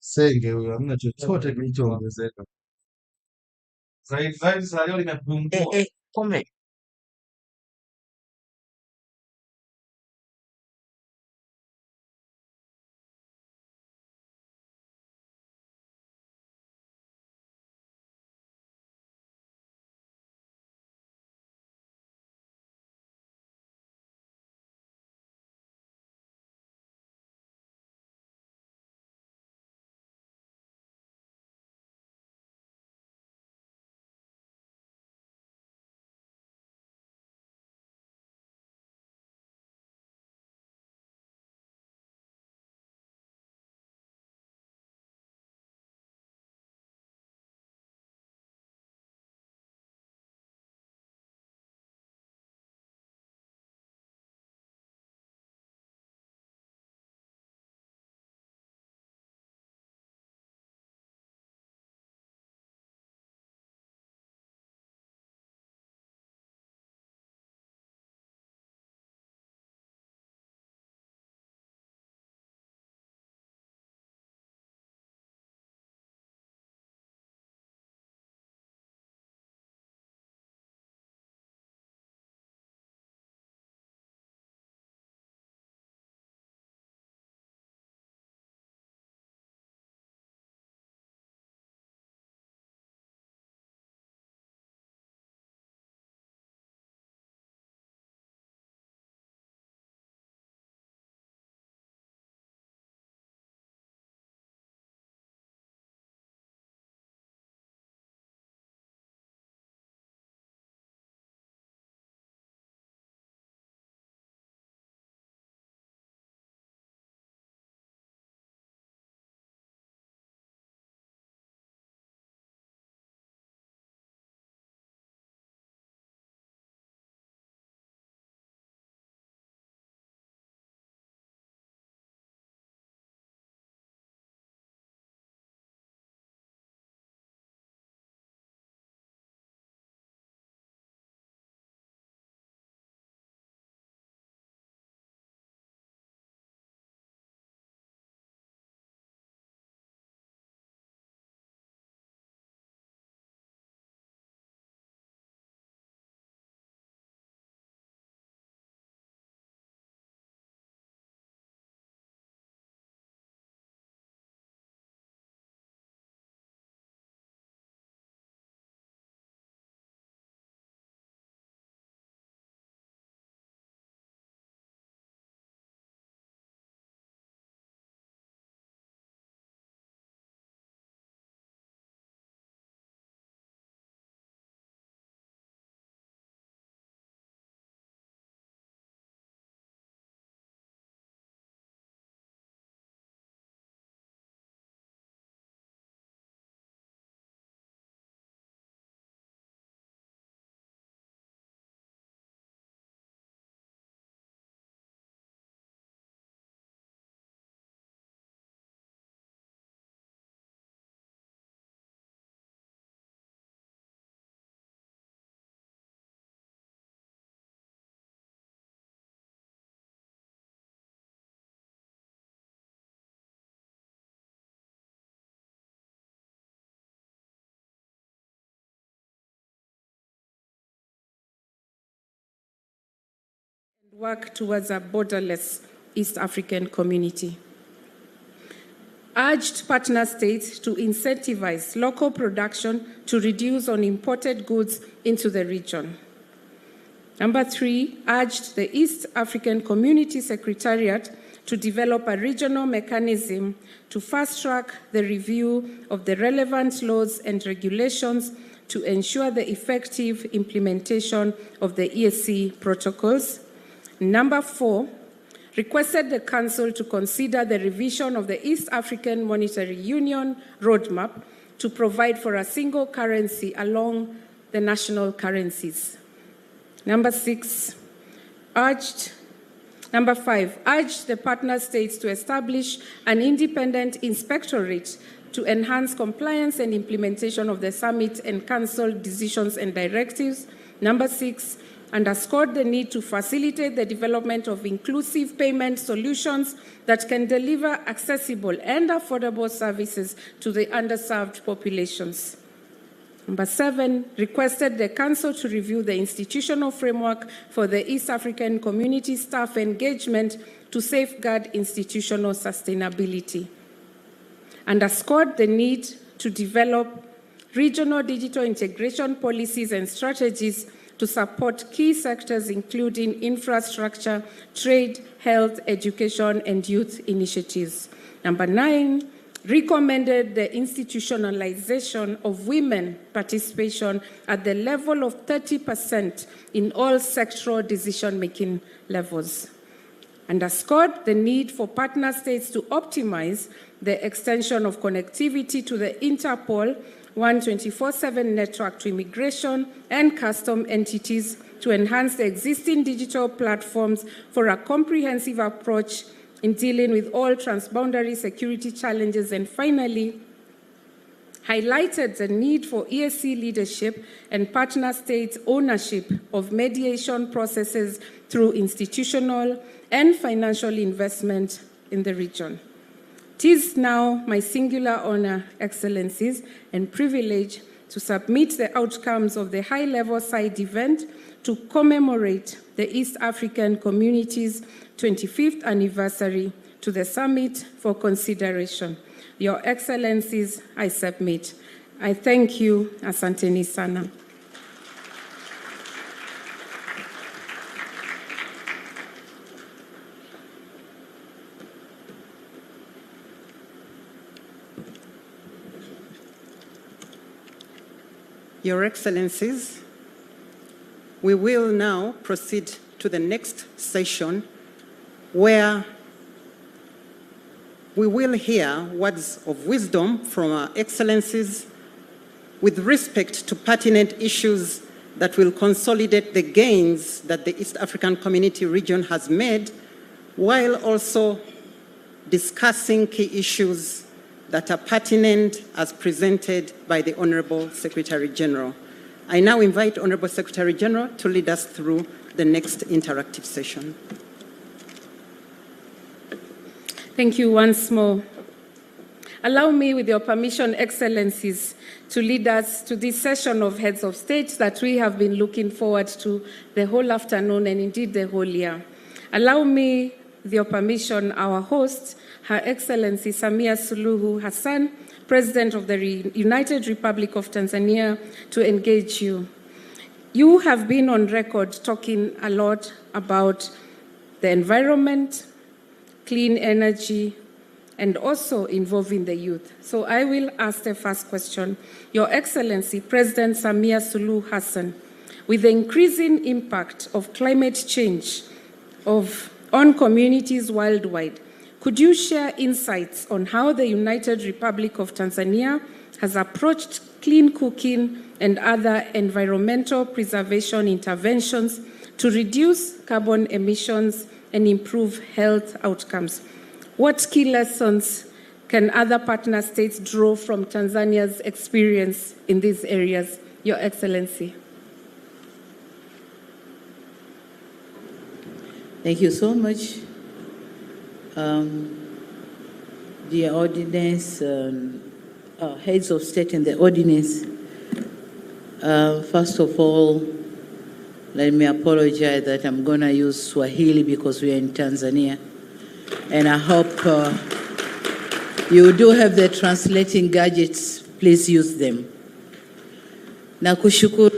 Senge huyo, hamna chochote kilichoongezeka. Zaidi za leo limepungua. Come. Work towards a borderless East African community. Urged partner states to incentivize local production to reduce on imported goods into the region. Number 3, urged the East African Community Secretariat to develop a regional mechanism to fast-track the review of the relevant laws and regulations to ensure the effective implementation of the EAC protocols. Number 4, requested the Council to consider the revision of the East African Monetary Union roadmap to provide for a single currency along the national currencies. Number 5, urged the partner states to establish an independent inspectorate to enhance compliance and implementation of the summit and council decisions and directives. Number 6, underscored the need to facilitate the development of inclusive payment solutions that can deliver accessible and affordable services to the underserved populations. Number 7, requested the Council to review the institutional framework for the East African community staff engagement to safeguard institutional sustainability. Underscored the need to develop regional digital integration policies and strategies to support key sectors including infrastructure, trade, health, education, and youth initiatives. Number 9, recommended the institutionalization of women participation at the level of 30% in all sectoral decision-making levels. Underscored the need for partner states to optimize the extension of connectivity to the Interpol 124/7 network to immigration and custom entities to enhance the existing digital platforms for a comprehensive approach in dealing with all transboundary security challenges. And finally, highlighted the need for EAC leadership and partner states' ownership of mediation processes through institutional and financial investment in the region. It is now my singular honor, Excellencies, and privilege to submit the outcomes of the high-level side event to commemorate the East African Community's 25th anniversary to the summit for consideration. Your Excellencies, I submit. I thank you. Asanteni sana. Your Excellencies, we will now proceed to the next session where we will hear words of wisdom from our Excellencies with respect to pertinent issues that will consolidate the gains that the East African Community region has made, while also discussing key issues that are pertinent as presented by the Honorable Secretary General. I now invite Honorable Secretary General to lead us through the next interactive session. Thank you once more. Allow me, with your permission, Excellencies, to lead us to this session of heads of state that we have been looking forward to the whole afternoon and indeed the whole year. Allow me, with your permission, our host, Her Excellency Samia Suluhu Hassan, President of the United Republic of Tanzania, to engage you. You have been on record talking a lot about the environment, clean energy, and also involving the youth. So I will ask the first question. Your Excellency, President Samia Suluhu Hassan, with the increasing impact of climate change on communities worldwide, could you share insights on how the United Republic of Tanzania has approached clean cooking and other environmental preservation interventions to reduce carbon emissions and improve health outcomes? What key lessons can other partner states draw from Tanzania's experience in these areas, Your Excellency? Thank you so much. The ordinance, heads of state and the ordinance. First of all, let me apologize that I'm going to use Swahili because we are in Tanzania. And I hope you do have the translating gadgets. Please use them. Nakushukuru.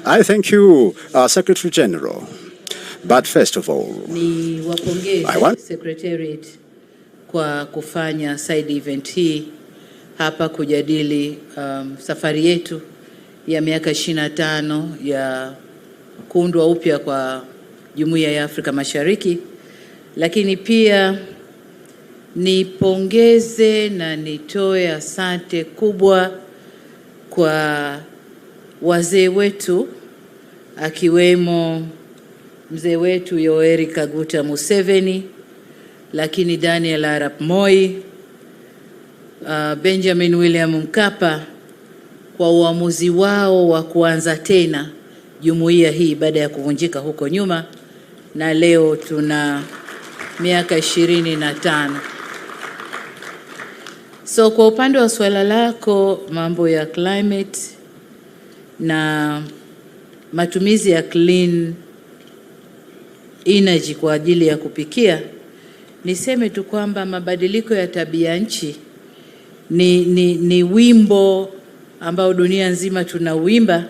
I thank you, Secretary General. But first of all, I want Secretariat kwa kufanya side event hii hapa kujadili safari yetu ya miaka 25 ya kuundwa upya kwa Jumuiya ya Afrika Mashariki, lakini pia nipongeze na nitoe asante kubwa kwa wazee wetu akiwemo mzee wetu Yoweri Kaguta Museveni, lakini Daniel Arap Moi, Benjamin William Mkapa kwa uamuzi wao wa kuanza tena jumuiya hii baada ya kuvunjika huko nyuma, na leo tuna miaka 25. So kwa upande wa swala lako, mambo ya climate na matumizi ya clean energy kwa ajili ya kupikia, niseme tu kwamba mabadiliko ya tabia nchi ni wimbo ambao dunia nzima tunauimba,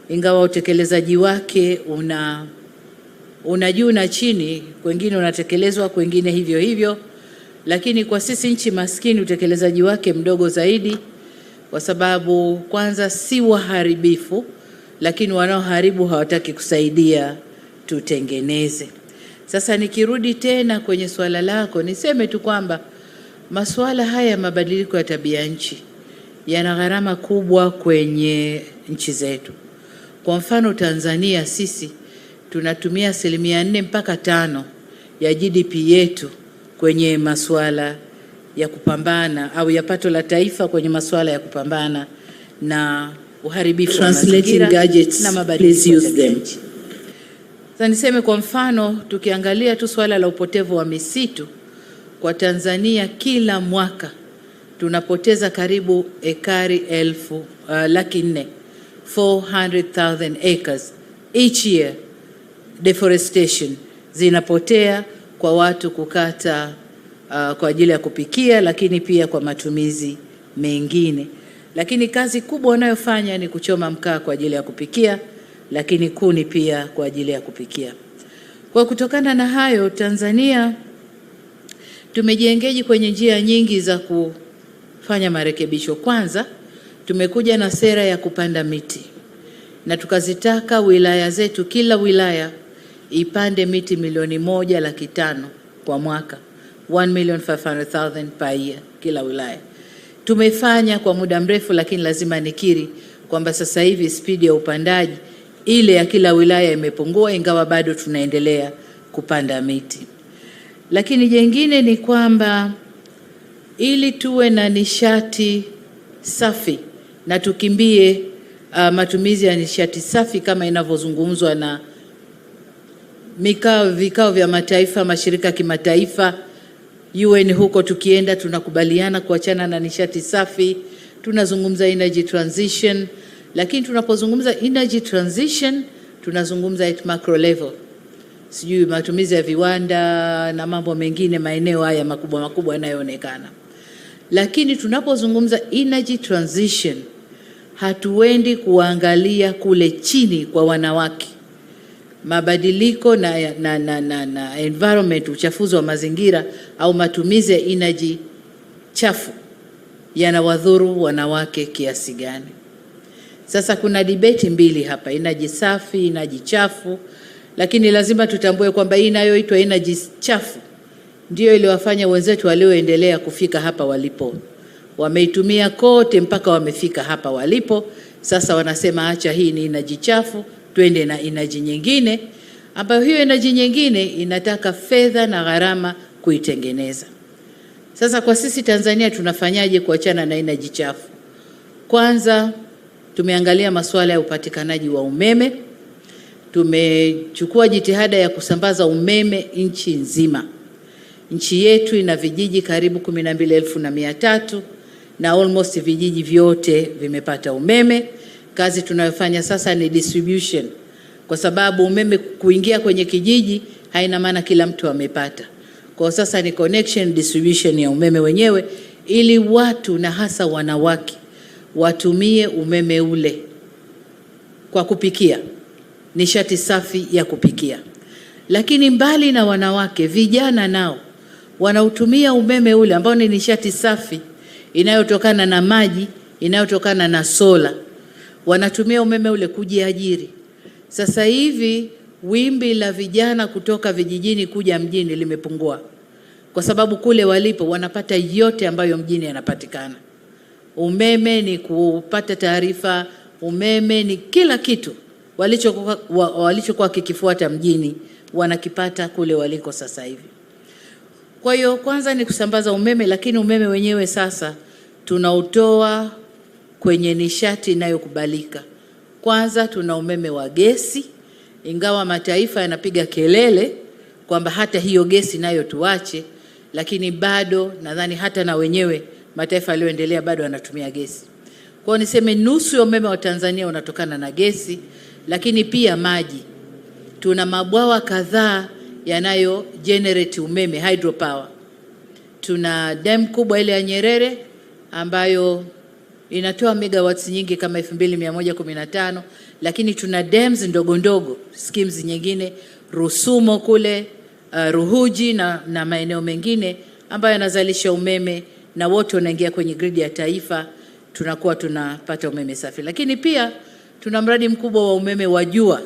ingawa utekelezaji wake una juu na chini, kwengine unatekelezwa, kwengine hivyo hivyo. Lakini kwa sisi nchi maskini utekelezaji wake mdogo zaidi, kwa sababu kwanza si waharibifu, lakini wanaoharibu hawataki kusaidia tutengeneze. Sasa nikirudi tena kwenye swala lako, niseme tu kwamba masuala haya ya mabadiliko ya tabia nchi yana gharama kubwa kwenye nchi zetu. Kwa mfano Tanzania, sisi tunatumia 4 mpaka 5 ya GDP yetu kwenye masuala ya kupambana au ya pato la taifa kwenye masuala ya kupambana na uharibifu wa mazingira na mabadiliko ya tabia nchi. Sasa niseme kwa mfano, tukiangalia tu swala la upotevu wa misitu kwa Tanzania, kila mwaka tunapoteza karibu ekari 400,000 400,000 acres each year. Deforestation zinapotea kwa watu kukata kwa ajili ya kupikia, lakini pia kwa matumizi mengine. Lakini kazi kubwa wanayofanya ni kuchoma mkaa kwa ajili ya kupikia, lakini kuni pia kwa ajili ya kupikia. Kwa kutokana na hayo, Tanzania tumejiengage kwenye njia nyingi za kufanya marekebisho. Kwanza, tumekuja na sera ya kupanda miti, na tukazitaka wilaya zetu, kila wilaya ipande miti 1,500,000 kwa mwaka, 1,500,000 per year kila wilaya. Tumefanya kwa muda mrefu, lakini lazima nikiri kwamba sasa hivi spidi ya upandaji ile ya kila wilaya imepungua, ingawa bado tunaendelea kupanda miti. Lakini jengine ni kwamba ili tuwe na nishati safi na tukimbie matumizi ya nishati safi kama inavyozungumzwa na vikao vya mataifa, mashirika kimataifa, UN, huko tukienda tunakubaliana kuachana na nishati safi, tunazungumza energy transition. Lakini tunapozungumza energy transition tunazungumza at macro level, sijui matumizi ya viwanda na mambo mengine, maeneo haya makubwa makubwa yanayoonekana. Lakini tunapozungumza energy transition hatuendi kuangalia kule chini kwa wanawake. Mabadiliko na environment, uchafuzi wa mazingira au matumizi ya energy chafu yanawadhuru wanawake kiasi gani? Sasa kuna debate mbili hapa, energy safi, energy chafu. Lakini lazima tutambue kwamba hii inayoitwa energy chafu ndio iliwafanya wenzetu walioendelea kufika hapa walipo. Wameitumia kote mpaka wamefika hapa walipo. Sasa wanasema acha hii ni energy chafu, twende na energy nyingine, ambayo hiyo energy nyingine inataka fedha na gharama kuitengeneza. Sasa kwa sisi Tanzania tunafanyaje kuachana na energy chafu? Kwanza tumeangalia masuala ya upatikanaji wa umeme. Tumechukua jitihada ya kusambaza umeme nchi nzima. Nchi yetu ina vijiji karibu 12,300 na almost vijiji vyote vimepata umeme. Kazi tunayofanya sasa ni distribution, kwa sababu umeme kuingia kwenye kijiji haina maana kila mtu amepata. Kwa sasa ni connection, distribution ya umeme wenyewe, ili watu na hasa wanawake watumie umeme ule kwa kupikia, nishati safi ya kupikia. Lakini mbali na wanawake, vijana nao wanautumia umeme ule ambao ni nishati safi inayotokana na maji, inayotokana na sola. Wanatumia umeme ule kujiajiri. Sasa hivi wimbi la vijana kutoka vijijini kuja mjini limepungua, kwa sababu kule walipo wanapata yote ambayo mjini yanapatikana. Umeme ni kupata taarifa, umeme ni kila kitu walichokuwa kikifuata mjini wanakipata kule waliko sasa hivi. Kwa hiyo kwanza ni kusambaza umeme, lakini umeme wenyewe sasa tunautoa kwenye nishati inayokubalika. Kwanza tuna umeme wa gesi, ingawa mataifa yanapiga kelele kwamba hata hiyo gesi nayo tuache, lakini bado nadhani hata na wenyewe mataifa yaliyoendelea bado wanatumia gesi. Kwa niseme nusu ya umeme wa Tanzania unatokana na gesi, lakini pia maji. Tuna mabwawa kadhaa yanayo generate umeme, hydropower. Tuna dam kubwa ile ya Nyerere ambayo inatoa megawatts nyingi kama 2115, lakini tuna dams ndogo ndogo, schemes nyingine Rusumo kule, Ruhuji na maeneo mengine ambayo yanazalisha umeme na wote wanaingia kwenye grid ya taifa, tunakuwa tunapata umeme safi. Lakini pia tuna mradi mkubwa wa umeme wa jua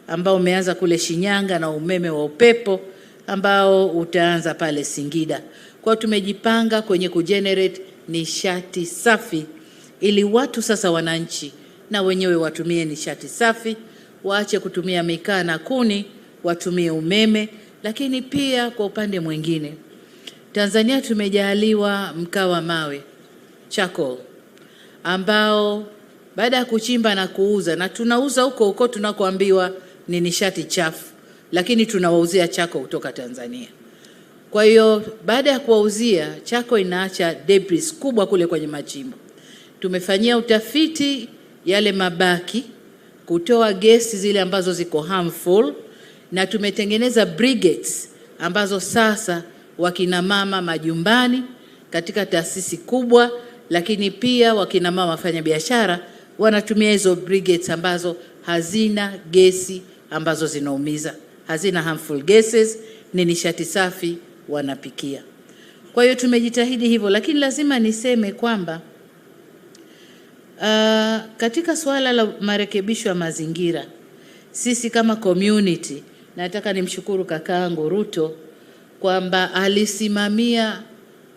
ambao umeanza kule Shinyanga na umeme wa upepo ambao utaanza pale Singida. Kwa tumejipanga kwenye kugenerate nishati safi ili watu sasa, wananchi na wenyewe watumie nishati safi, waache kutumia mikaa na kuni, watumie umeme. Lakini pia kwa upande mwingine, Tanzania tumejaliwa mkaa wa mawe, charcoal, ambao baada ya kuchimba na kuuza, na tunauza huko tunakoambiwa ni nishati chafu, lakini tunawauzia charcoal kutoka Tanzania. Kwa hiyo baada ya kuwauzia, charcoal inaacha debris kubwa kule kwenye machimbo. Tumefanyia utafiti yale mabaki, kutoa gesi zile ambazo ziko harmful, na tumetengeneza brigades ambazo sasa wakina mama majumbani katika taasisi kubwa, lakini pia wakina mama wafanya biashara wanatumia hizo brigades ambazo hazina gesi ambazo zinaumiza, hazina harmful gases, ni nishati safi wanapikia. Kwa hiyo tumejitahidi hivyo, lakini lazima niseme kwamba katika suala la marekebisho ya mazingira, sisi kama community, nataka nimshukuru kakaangu Ruto kwamba alisimamia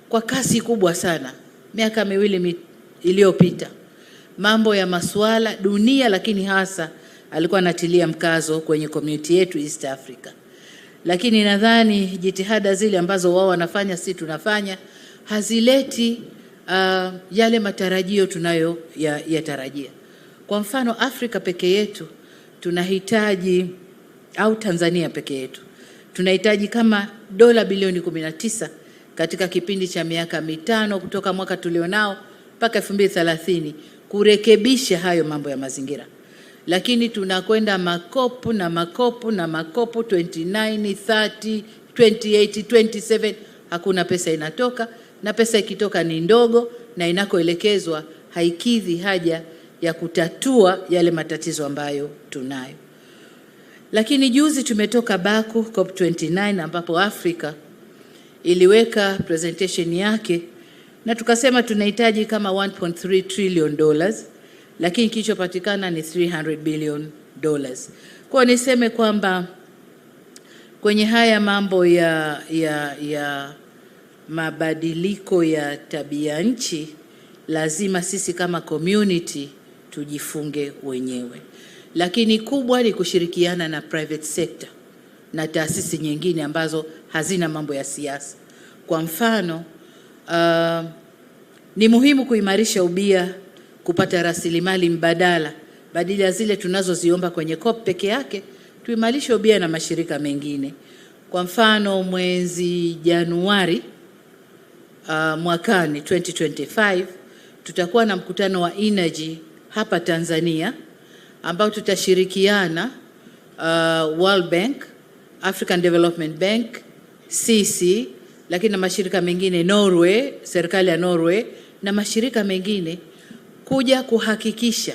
kwa kasi kubwa sana miaka miwili iliyopita mambo ya masuala dunia, lakini hasa alikuwa anatilia mkazo kwenye community yetu East Africa. Lakini nadhani jitihada zile ambazo wao wanafanya, si tunafanya, hazileti yale matarajio tunayo yatarajia. Kwa mfano Afrika peke yetu tunahitaji, au Tanzania peke yetu tunahitaji kama dola bilioni 19 katika kipindi cha miaka 5 kutoka mwaka tulionao mpaka 2030 kurekebisha hayo mambo ya mazingira. Lakini tunakwenda makopo na makopo na makopo, 29, 30, 28, 27, hakuna pesa inatoka, na pesa ikitoka ni ndogo, na inakoelekezwa haikidhi haja ya kutatua yale matatizo ambayo tunayo. Lakini juzi tumetoka Baku COP29 ambapo Afrika iliweka presentation yake, na tukasema tunahitaji kama 1.3 trillion dollars, lakini kilichopatikana ni 300 billion dollars. Kwa niseme kwamba kwenye haya mambo ya mabadiliko ya tabia nchi, lazima sisi kama community tujifunge wenyewe. Lakini kubwa ni kushirikiana na private sector na taasisi nyingine ambazo hazina mambo ya siasa. Kwa mfano, ni muhimu kuimarisha ubia, kupata rasilimali mbadala badala ya zile tunazoziomba kwenye COP peke yake, tuimarishe ubia na mashirika mengine. Kwa mfano, mwezi Januari mwakani 2025 tutakuwa na mkutano wa energy hapa Tanzania ambao tutashirikiana World Bank, African Development Bank, CC, lakini na mashirika mengine, Norway, serikali ya Norway na mashirika mengine, kuja kuhakikisha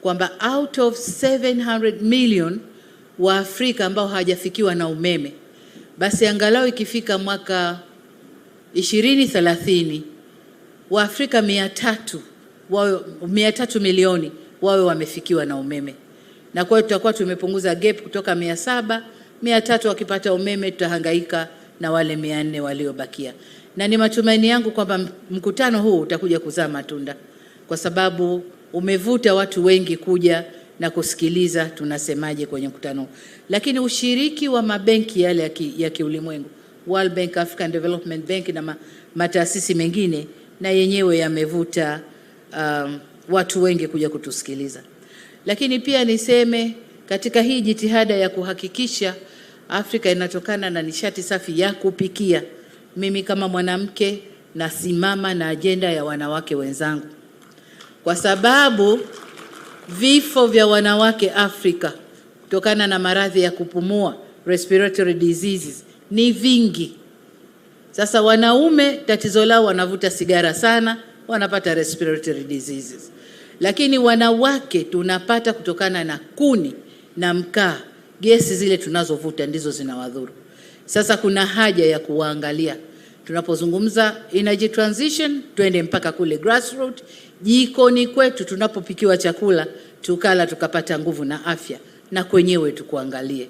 kwamba out of 700 million wa Afrika ambao hawajafikiwa na umeme, basi angalau ikifika mwaka 2030 wa Afrika 300 milioni wawe wamefikiwa na umeme. Na kwa hiyo tutakuwa tumepunguza gap kutoka 700, 300 wakipata umeme, tutahangaika na wale 400 waliobakia. Na ni matumaini yangu kwamba mkutano huu utakuja kuzaa matunda, kwa sababu umevuta watu wengi kuja na kusikiliza tunasemaje kwenye mkutano. Lakini ushiriki wa mabenki yale ya kiulimwengu, World Bank, African Development Bank na mataasisi mengine, na yenyewe yamevuta watu wengi kuja kutusikiliza. Lakini pia niseme katika hii jitihada ya kuhakikisha Afrika inatokana na nishati safi ya kupikia, mimi kama mwanamke nasimama na ajenda ya wanawake wenzangu, kwa sababu vifo vya wanawake Afrika kutokana na maradhi ya kupumua, respiratory diseases, ni vingi. Sasa wanaume tatizo lao wanavuta sigara sana, wanapata respiratory diseases. Lakini wanawake tunapata kutokana na kuni na mkaa, gesi zile tunazovuta ndizo zinawadhuru. Sasa kuna haja ya kuangalia. Tunapozungumza energy transition, twende mpaka kule grassroots, jikoni kwetu tunapopikiwa chakula, tukala tukapata nguvu na afya, na kwenyewe tukuangalie.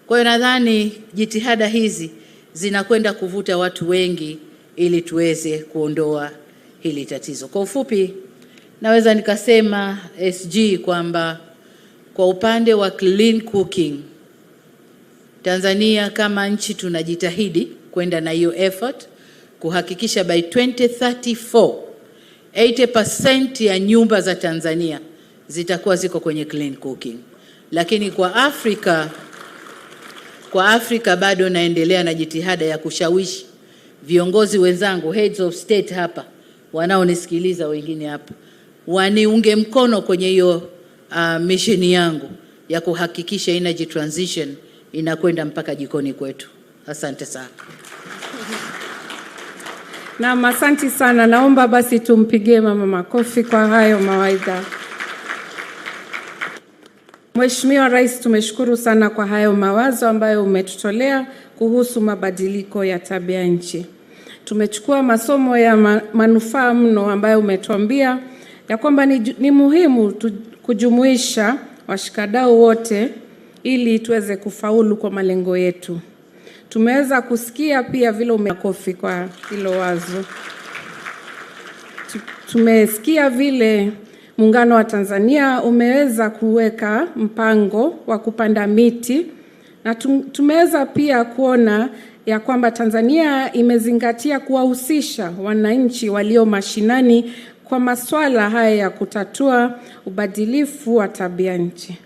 Kwa hiyo nadhani jitihada hizi zinakwenda kuvuta watu wengi ili tuweze kuondoa hili tatizo. Kwa ufupi, naweza nikasema SG kwamba kwa upande wa clean cooking, Tanzania kama nchi tunajitahidi kwenda na hiyo effort kuhakikisha by 2034 80% ya nyumba za Tanzania zitakuwa ziko kwenye clean cooking. Lakini kwa Afrika bado naendelea na jitihada ya kushawishi viongozi wenzangu, heads of state hapa, wanaonisikiliza wengine hapa, waniunge mkono kwenye hiyo mission yangu ya kuhakikisha energy transition inakwenda mpaka jikoni kwetu. Asante sana. Na asante sana. Naomba basi tumpigie mama makofi kwa hayo mawaidha. Mheshimiwa Rais, tumeshukuru sana kwa hayo mawazo ambayo umetutolea kuhusu mabadiliko ya tabia nchi. Tumechukua masomo ya manufaa mno ambayo umetuambia ya kwamba ni muhimu kujumuisha washikadau wote ili tuweze kufaulu kwa malengo yetu. Tumeweza kusikia pia vile umekofi kwa hilo wazo. Tumesikia vile Muungano wa Tanzania umeweza kuweka mpango wa kupanda miti, na tumeweza pia kuona ya kwamba Tanzania imezingatia kuwahusisha wananchi walio mashinani kwa masuala haya ya kutatua ubadilifu wa tabia nchi.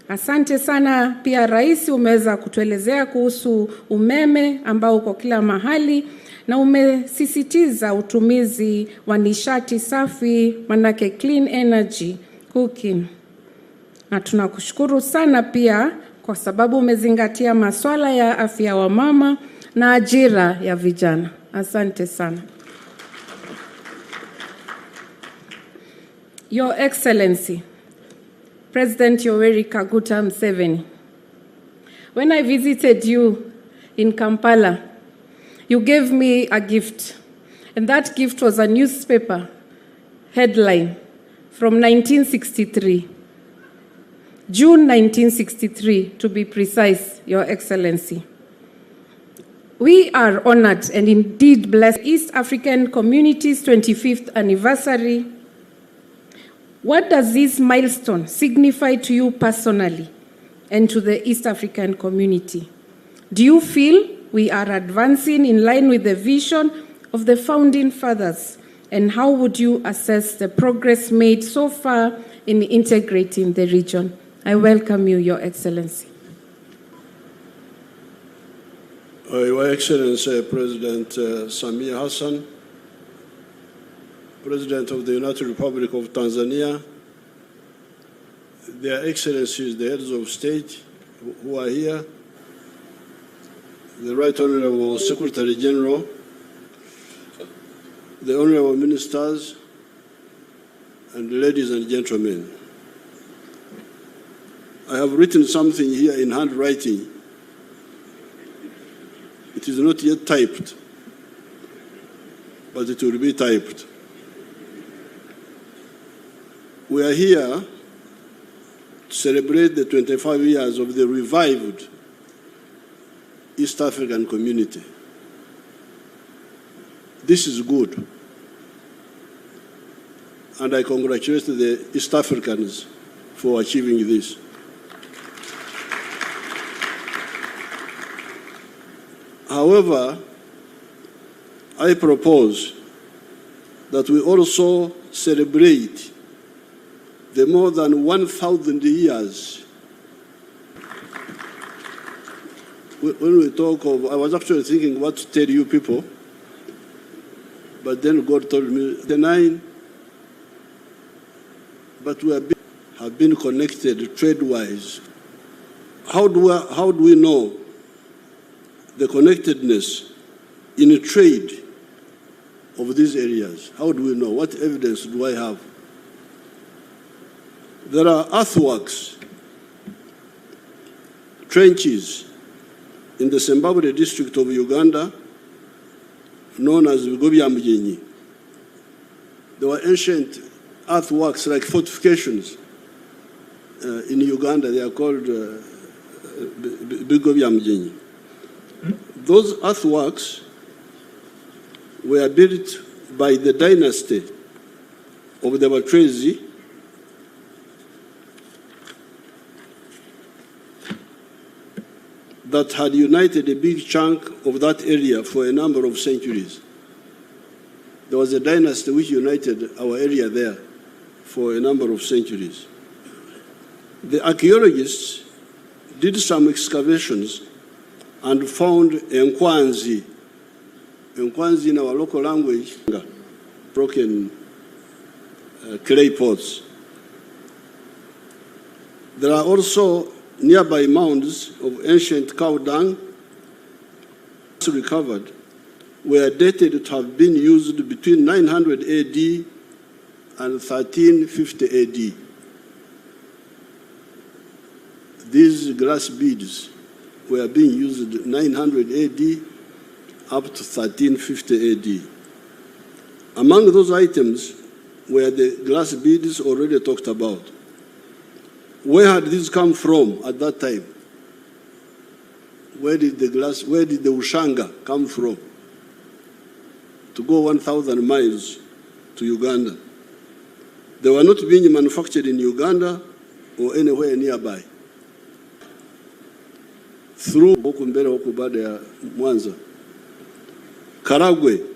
Asante sana. Pia Rais, umeweza kutuelezea kuhusu umeme ambao uko kila mahali, na umesisitiza utumizi wa nishati safi, manake clean energy cooking. Na tunakushukuru sana pia kwa sababu umezingatia masuala ya afya wa mama na ajira ya vijana. Asante sana. Your Excellency, President Yoweri Kaguta Museveni, when I visited you in Kampala, you gave me a gift, and that gift was a newspaper headline from 1963, June 1963 to be precise, Your Excellency. We are honored and indeed blessed East African Community's 25th anniversary. What does this milestone signify to you personally and to the East African community? Do you feel we are advancing in line with the vision of the founding fathers? And how would you assess the progress made so far in integrating the region? I welcome you, Your Excellency. Your Excellency, President Samia Hassan, President of the United Republic of Tanzania, Their Excellencies, the heads of state who are here, the Right Honorable Secretary General, the Honorable Ministers, and ladies and gentlemen. I have written something here in handwriting. It is not yet typed, but it will be typed. We are here to celebrate the 25 years of the revived East African community. This is good, and I congratulate the East Africans for achieving this. However, I propose that we also celebrate the more than 1,000 years. When we talk of, I was actually thinking what to tell you people, but then God told me the 9, but we have been connected trade-wise. How do we know the connectedness in a trade of these areas? How do we know? What evidence do I have? There are earthworks, trenches in the Zimbabwe district of Uganda, known as YENYE. There were ancient earthworks like fortifications in Uganda. They are called YENYE. Those earthworks were built by the dynasty of the Batrezi that had united a big chunk of that area for a number of centuries. There was a dynasty which united our area there for a number of centuries. The archaeologists did some excavations and found Nkwanzi. Nkwanzi in our local language, broken clay pots. There are also nearby mounds of ancient cow dung recovered were dated to have been used between 900 AD and 1350 AD. These glass beads were being used 900 AD up to 1350 AD. Among those items were the glass beads already talked about. Where had this come from at that time? Where did the Ushanga come from? To go 1,000 miles to Uganda. They were not being manufactured in Uganda or anywhere nearby. Through Bokumbere Okubade Mwanza, Karagwe,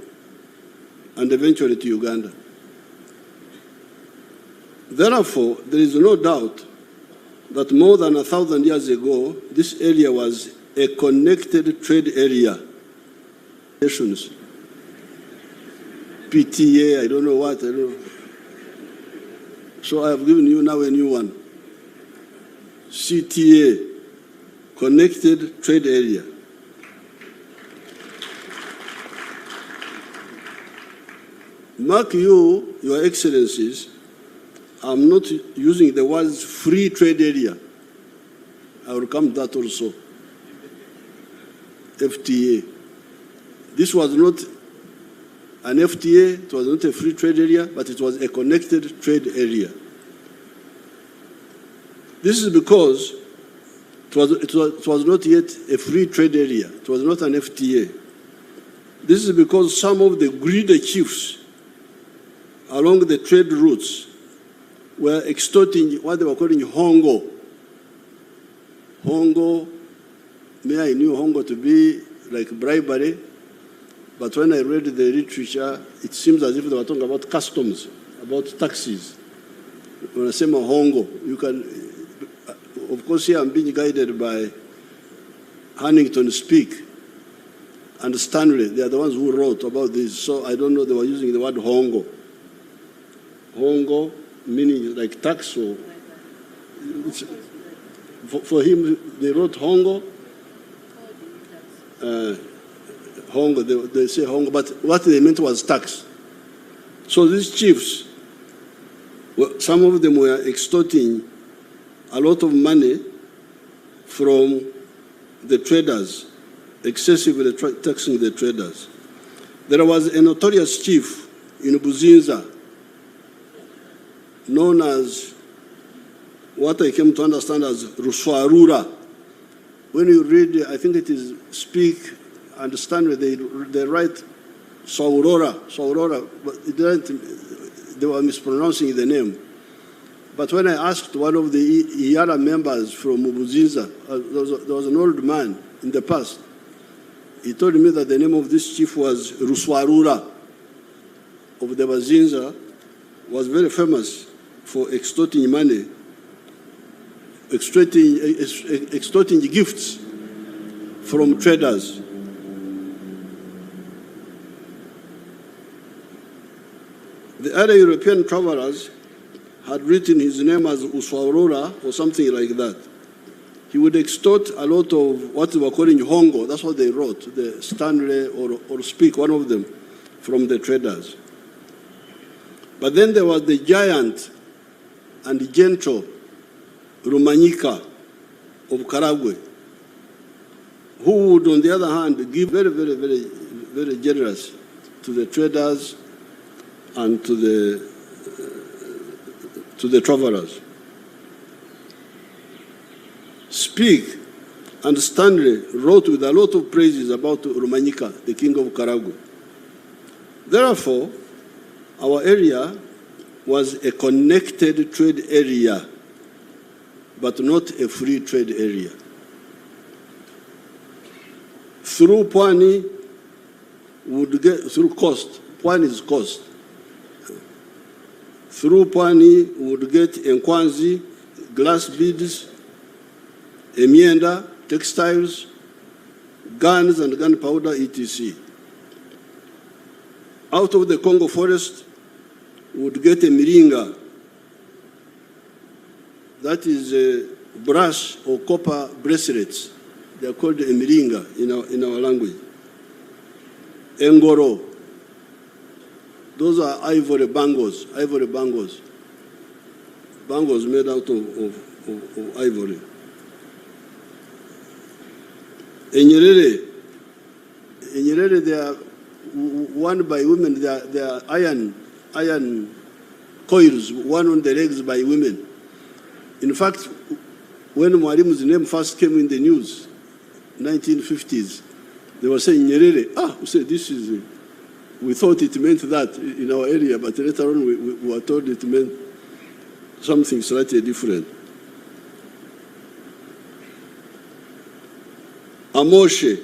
and eventually to Uganda. Therefore, there is no doubt that more than 1,000 years ago, this area was a connected trade area. PTA, I don't know what, I don't know. So I have given you now a new one. CTA, Connected Trade Area. Mark you, Your Excellencies, I'm not using the words free trade area. I will come to that also. FTA. This was not an FTA, it was not a free trade area, but it was a connected trade area. This is because it was not yet a free trade area. It was not an FTA. This is because some of the greedy chiefs along the trade routes were extorting what they were calling hongo. Hongo, I knew hongo to be like bribery, but when I read the literature, it seems as if they were talking about customs, about taxes. When I say hongo, you can, of course here I'm being guided by Huntington Speak and Stanley. They are the ones who wrote about this, so I don't know, they were using the word hongo. Hongo, meaning like tax, or for him they wrote hongo. Hongo, they say hongo, but what they meant was tax. So these chiefs, some of them were extorting a lot of money from the traders, excessively taxing the traders. There was a notorious chief in Buzinza, known as what I came to understand as Ruswarura. When you read, I think it is Speak, understand, they write Saurora, but they were mispronouncing the name. But when I asked one of the Iyara members from Buzinza, there was an old man in the past, he told me that the name of this chief was Ruswarura of the Buzinza, was very famous for extorting money, extorting gifts from traders. The other European travelers had written his name as Uswaurora or something like that. He would extort a lot of what they were calling hongo. That's what they wrote, the Stanley or Speak, one of them, from the traders. But then there was the giant and gentle Rumanyika of Karagwe, who would, on the other hand, give very generous to the traders and to the travelers. Speak and Stanley wrote with a lot of praises about Rumanyika, the king of Karagwe. Therefore, our area was a connected trade area, but not a free trade area. Through Pwani, would get through coast. Pwani is coast. Through Pwani, would get Nkwanzi, glass beads, Emienda, textiles, guns and gunpowder, etc. Out of the Congo forest, would get a miringa. That is a brass or copper bracelets. They are called a miringa in our language. Engoro. Those are ivory bangles. Bangles made out of ivory. In Nyerere, they are worn by women. They are iron coils worn on the legs by women. In fact, when Mwalimu's name first came in the news, 1950s, they were saying Nyerere. We said this is. We thought it meant that in our area, but later on we were told it meant something slightly different. Amoshe,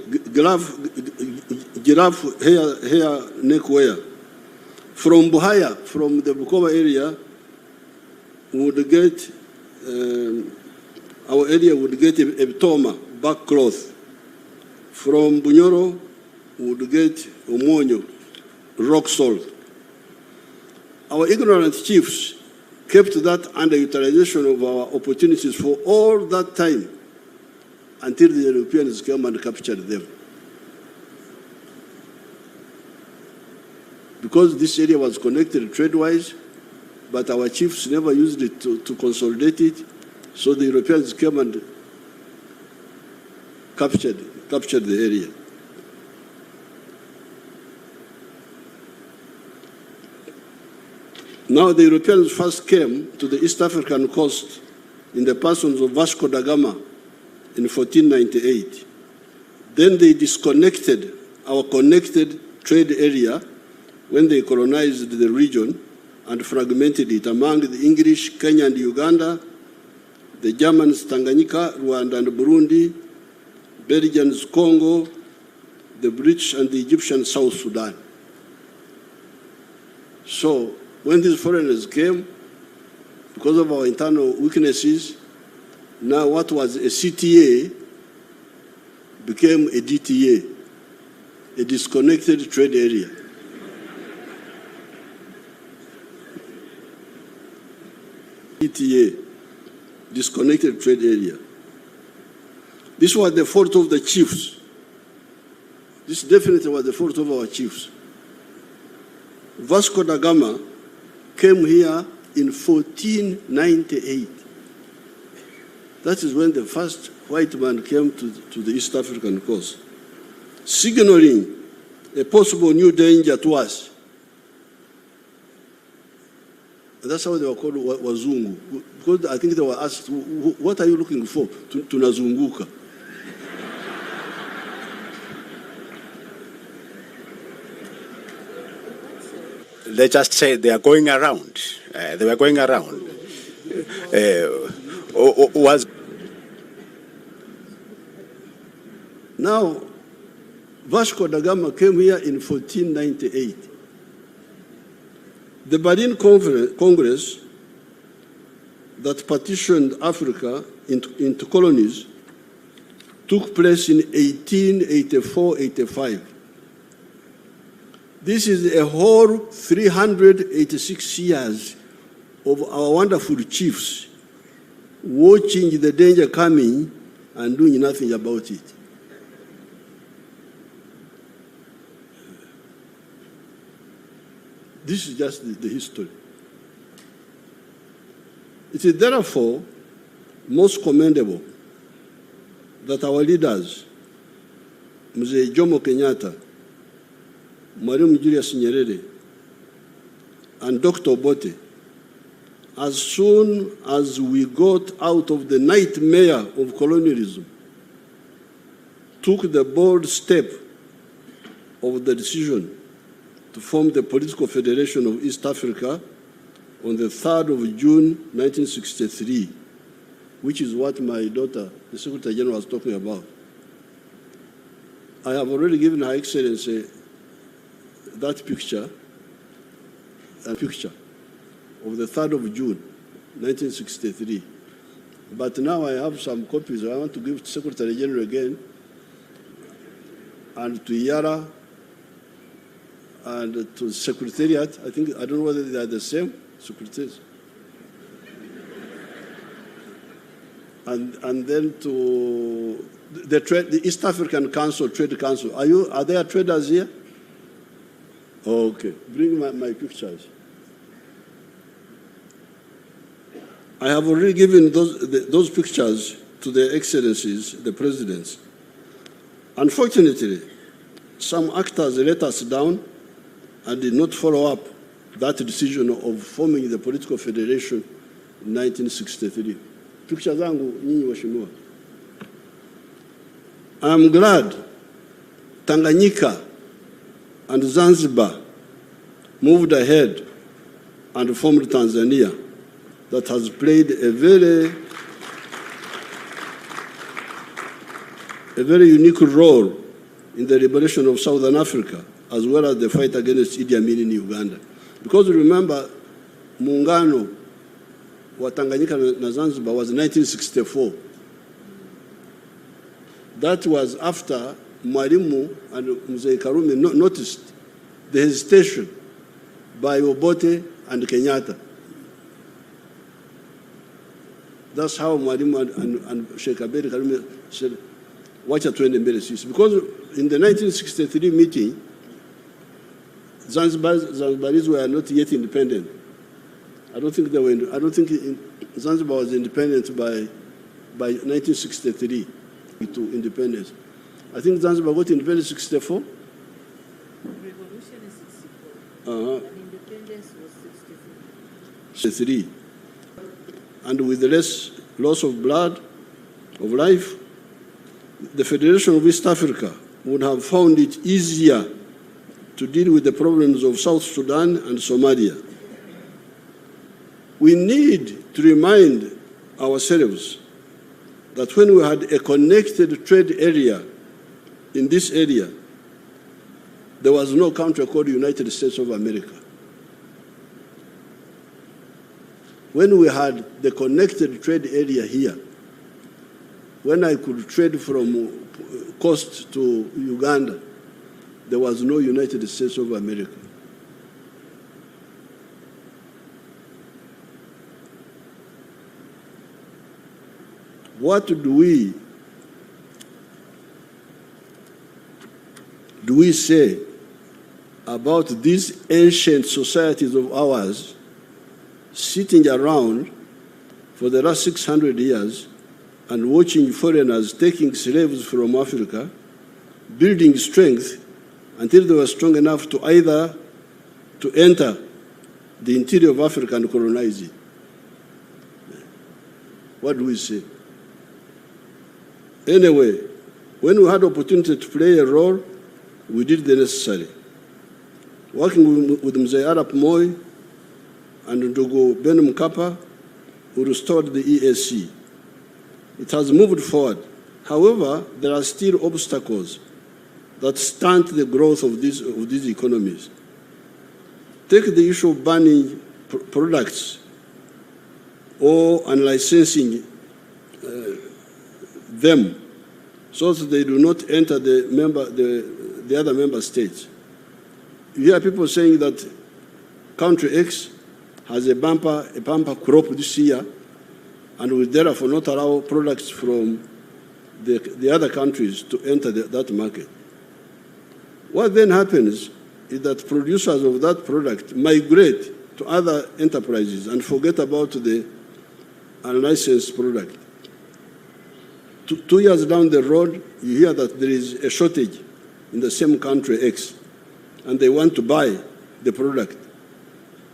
giraffe hair neckwear. From Buhaya, from the Bukoba area, would get, our area would get a toma, back cloth. From Bunyoro, would get omonyo, rock salt. Our ignorant chiefs kept that underutilization of our opportunities for all that time until the Europeans came and captured them. Because this area was connected trade-wise, but our chiefs never used it to consolidate it, so the Europeans came and captured the area. Now the Europeans first came to the East African coast in the persons of Vasco da Gama in 1498. Then they disconnected our connected trade area when they colonized the region and fragmented it among the English, Kenya and Uganda, the Germans, Tanganyika, Rwanda and Burundi, Belgians, Congo, the British and the Egyptians, South Sudan. So when these foreigners came, because of our internal weaknesses, now what was a CTA became a DTA, a disconnected trade area. DTA, disconnected trade area. This was the fault of the chiefs. This definitely was the fault of our chiefs. Vasco da Gama came here in 1498. That is when the first white man came to the East African coast, signaling a possible new danger to us. And that's how they were called Wazungu. Because I think they were asked, what are you looking for? Tunazunguka. They just said they are going around. They were going around. Now, Vasco da Gama came here in 1498. The Berlin Congress that partitioned Africa into colonies took place in 1884-85. This is a whole 386 years of our wonderful chiefs watching the danger coming and doing nothing about it. This is just the history. It is therefore most commendable that our leaders, Mzee Jomo Kenyatta, Mwalimu Julius Nyerere, and Dr. Obote, as soon as we got out of the nightmare of colonialism, took the bold step of the decision to form the Political Federation of East Africa on the 3rd of June 1963, which is what my daughter, the Secretary General, was talking about. I have already given Her Excellency that picture, a picture of the 3rd of June 1963. But now I have some copies I want to give to Secretary General again, and to Yara, and to Secretariat. I don't know whether they are the same secretaries. And then to the East African Council, Trade Council. Are there traders here? Oh, okay, bring my pictures. I have already given those pictures to their excellencies, the presidents. Unfortunately, some actors let us down and did not follow up that decision of forming the political federation in 1963. Picture zangu nyinyi waheshimiwa. I am glad Tanganyika and Zanzibar moved ahead and formed Tanzania, that has played a very unique role in the liberation of Southern Africa, as well as the fight against Idi Amin in Uganda. Because remember, muungano wa Tanganyika na Zanzibar was 1964. That was after Mwalimu and Mzee Karume noticed the hesitation by Obote and Kenyatta. That's how Mwalimu and Sheikh Abedi Karume said, wacha tuende mbele sisi. Because in the 1963 meeting, Zanzibaris were not yet independent. I don't think Zanzibar was independent by 1963 to independence. I think Zanzibar got independence in 64. Revolution is 64. And independence was 63. And with less loss of blood, of life, the Federation of East Africa would have found it easier to deal with the problems of South Sudan and Somalia. We need to remind ourselves that when we had a connected trade area in this area, there was no country called United States of America. When we had the connected trade area here, when I could trade from coast to Uganda, there was no United States of America. What do we say about these ancient societies of ours sitting around for the last 600 years and watching foreigners taking slaves from Africa, building strength until they were strong enough to either to enter the interior of Africa and colonize it? What do we say? Anyway, when we had opportunity to play a role, we did the necessary. Working with Mzee Arap Moi and Ndugu Ben Mkapa, who restored the EAC. It has moved forward. However, there are still obstacles that stunt the growth of these economies. Take the issue of banning products or unlicensing them so that they do not enter the other member states. You hear people saying that country X has a bumper crop this year and will therefore not allow products from the other countries to enter that market. What then happens is that producers of that product migrate to other enterprises and forget about the unlicensed product. 2 years down the road, you hear that there is a shortage in the same country X, and they want to buy the product.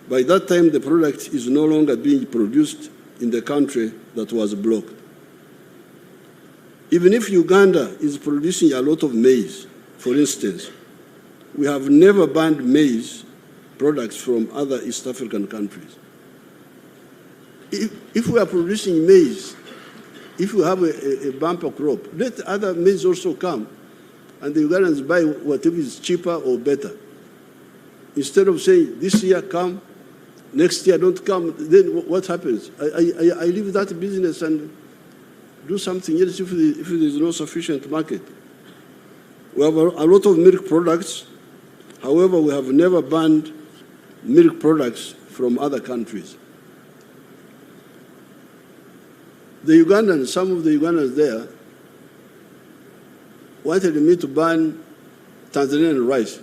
By that time, the product is no longer being produced in the country that was blocked. Even if Uganda is producing a lot of maize, for instance, we have never banned maize products from other East African countries. If we are producing maize, if we have a bumper crop, let other maize also come, and the Ugandans buy whatever is cheaper or better. Instead of saying, this year come, next year don't come, then what happens? I leave that business and do something else if there is no sufficient market. We have a lot of milk products. However, we have never banned milk products from other countries. The Ugandans, some of the Ugandans there, wanted me to ban Tanzanian rice.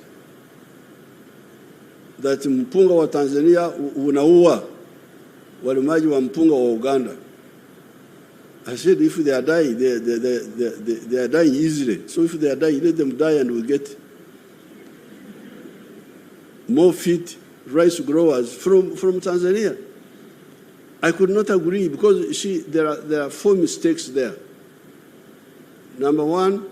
That mpunga wa Tanzania unaua walimaji wa mpunga wa Uganda. I said, if they are dying, they are dying easily. So if they are dying, let them die and we get more fit rice growers from Tanzania. I could not agree because, you see, there are 4 mistakes there. Number one,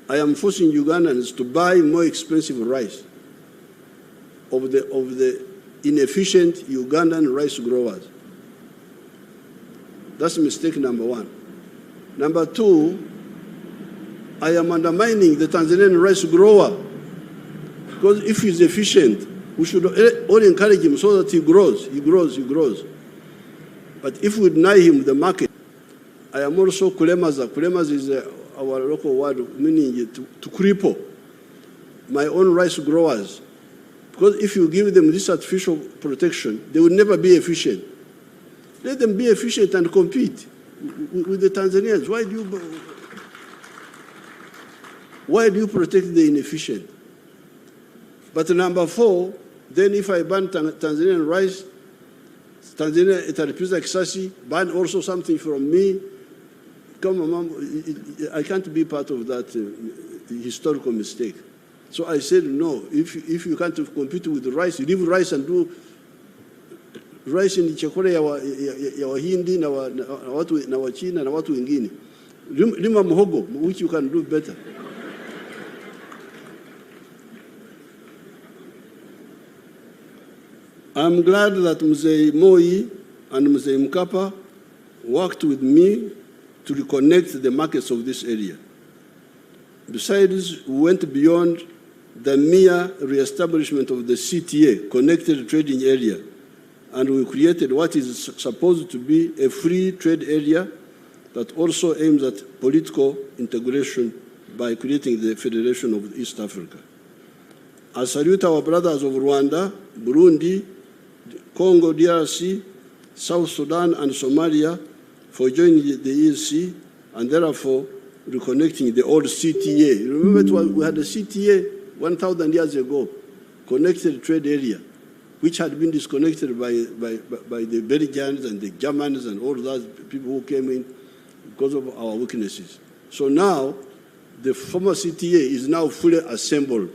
I am forcing Ugandans to buy more expensive rice of the inefficient Ugandan rice growers. That's mistake number one. Number two, I am undermining the Tanzanian rice grower because if he's efficient, we should all encourage him so that he grows. But if we deny him the market, I am also kulemaza. Kulemaza is our local word meaning to cripple my own rice growers. Because if you give them this artificial protection, they will never be efficient. Let them be efficient and compete with the Tanzanians. Why do you protect the inefficient? But number 4, then if I ban Tanzanian rice, Tanzania italipiza kisasi, ban also something from me. Come on, Mom, I can't be part of that historical mistake. So I said, no, if you can't compete with the rice, you leave rice and do rice in chakula ya Wahindi na Wachina na watu wengine. Lima muhogo, which you can do better. I'm glad that Mzee Moi and Mzee Mkapa worked with me to reconnect the markets of this area. Besides, we went beyond the mere re-establishment of the CTA, Connected Trading Area, and we created what is supposed to be a free trade area that also aims at political integration by creating the Federation of East Africa. I salute our brothers of Rwanda, Burundi, Congo, DRC, South Sudan, and Somalia for joining the EAC and therefore reconnecting the old CTA. Remember, we had a CTA 1,000 years ago, Connected Trade Area, which had been disconnected by the Belgians and the Germans and all those people who came in because of our weaknesses. So now, the former CTA is now fully assembled.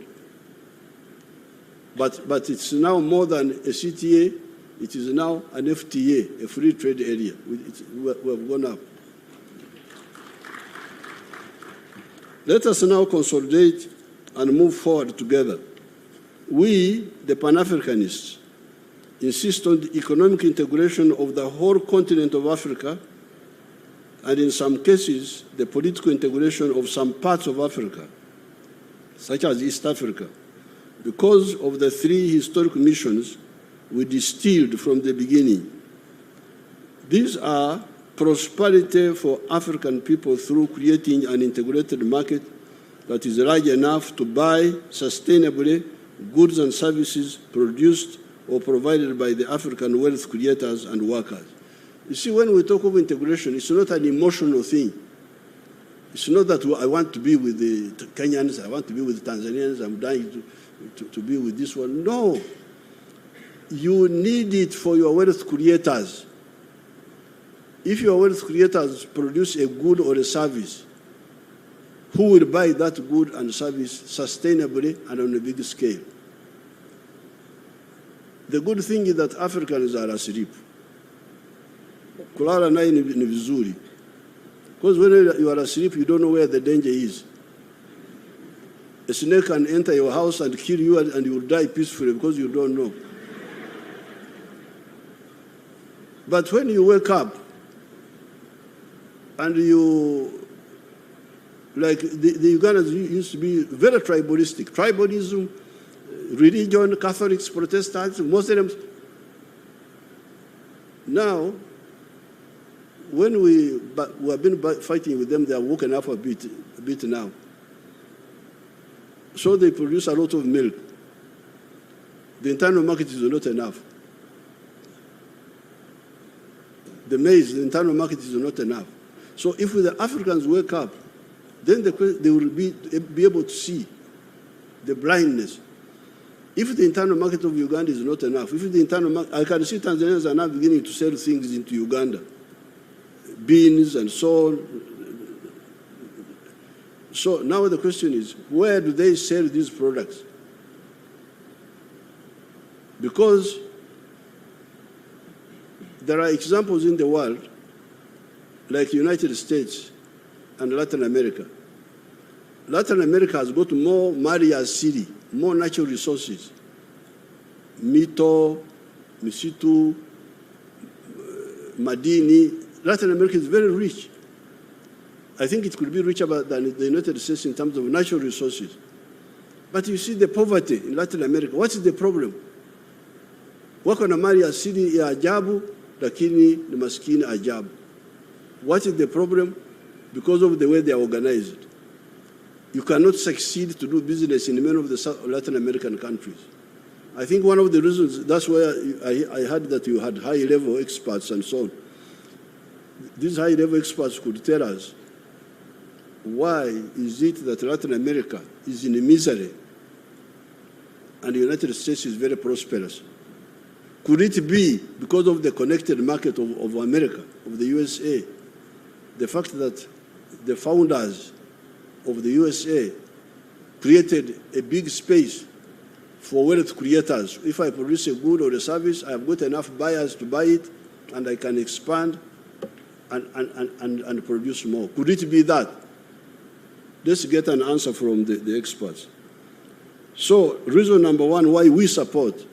But it's now more than a CTA, it is now an FTA, a free trade area. We have gone up. Let us now consolidate and move forward together. We, the Pan-Africanists, insist on the economic integration of the whole continent of Africa, and in some cases, the political integration of some parts of Africa, such as East Africa, because of the 3 historic missions we distilled from the beginning: These are prosperity for African people through creating an integrated market that is large enough to buy sustainably goods and services produced or provided by the African wealth creators and workers. You see, when we talk of integration, it's not an emotional thing. It's not that I want to be with the Kenyans, I want to be with the Tanzanians, I'm dying to be with this one. No. You need it for your wealth creators. If your wealth creators produce a good or a service, who will buy that good and service sustainably and on a big scale? The good thing is that Africans are asleep. Kulala naye ni vizuri. Because when you are asleep, you don't know where the danger is. A snake can enter your house and kill you, and you will die peacefully because you don't know. But when you wake up and you, like the Ugandans used to be very tribalistic. Tribalism, religion, Catholics, Protestants, Muslims. Now, when we have been fighting with them, they are woken up a bit now. So they produce a lot of milk. The internal market is not enough. The maize, the internal market is not enough. So if the Africans wake up, then they will be able to see the blindness. If the internal market of Uganda is not enough, if the internal market, I can see Tanzanians are now beginning to sell things into Uganda, beans and so on. So now the question is, where do they sell these products? Because there are examples in the world, like United States and Latin America. Latin America has got more Maria City, more natural resources. Mito, Misitu, Madini. Latin America is very rich. I think it could be richer than the United States in terms of natural resources. But you see the poverty in Latin America. What is the problem? Wako na mali asili ya ajabu, lakini ni maskini ajabu. What is the problem? Because of the way they are organized. You cannot succeed to do business in many of the Latin American countries. I think one of the reasons, that's why I heard that you had high-level experts and so on. These high-level experts could tell us, why is it that Latin America is in misery and the United States is very prosperous? Could it be because of the connected market of America, of the USA, the fact that the founders of the USA created a big space for wealth creators? If I produce a good or a service, I have got enough buyers to buy it, and I can expand and produce more. Could it be that? Let's get an answer from the experts. So, reason number one why we support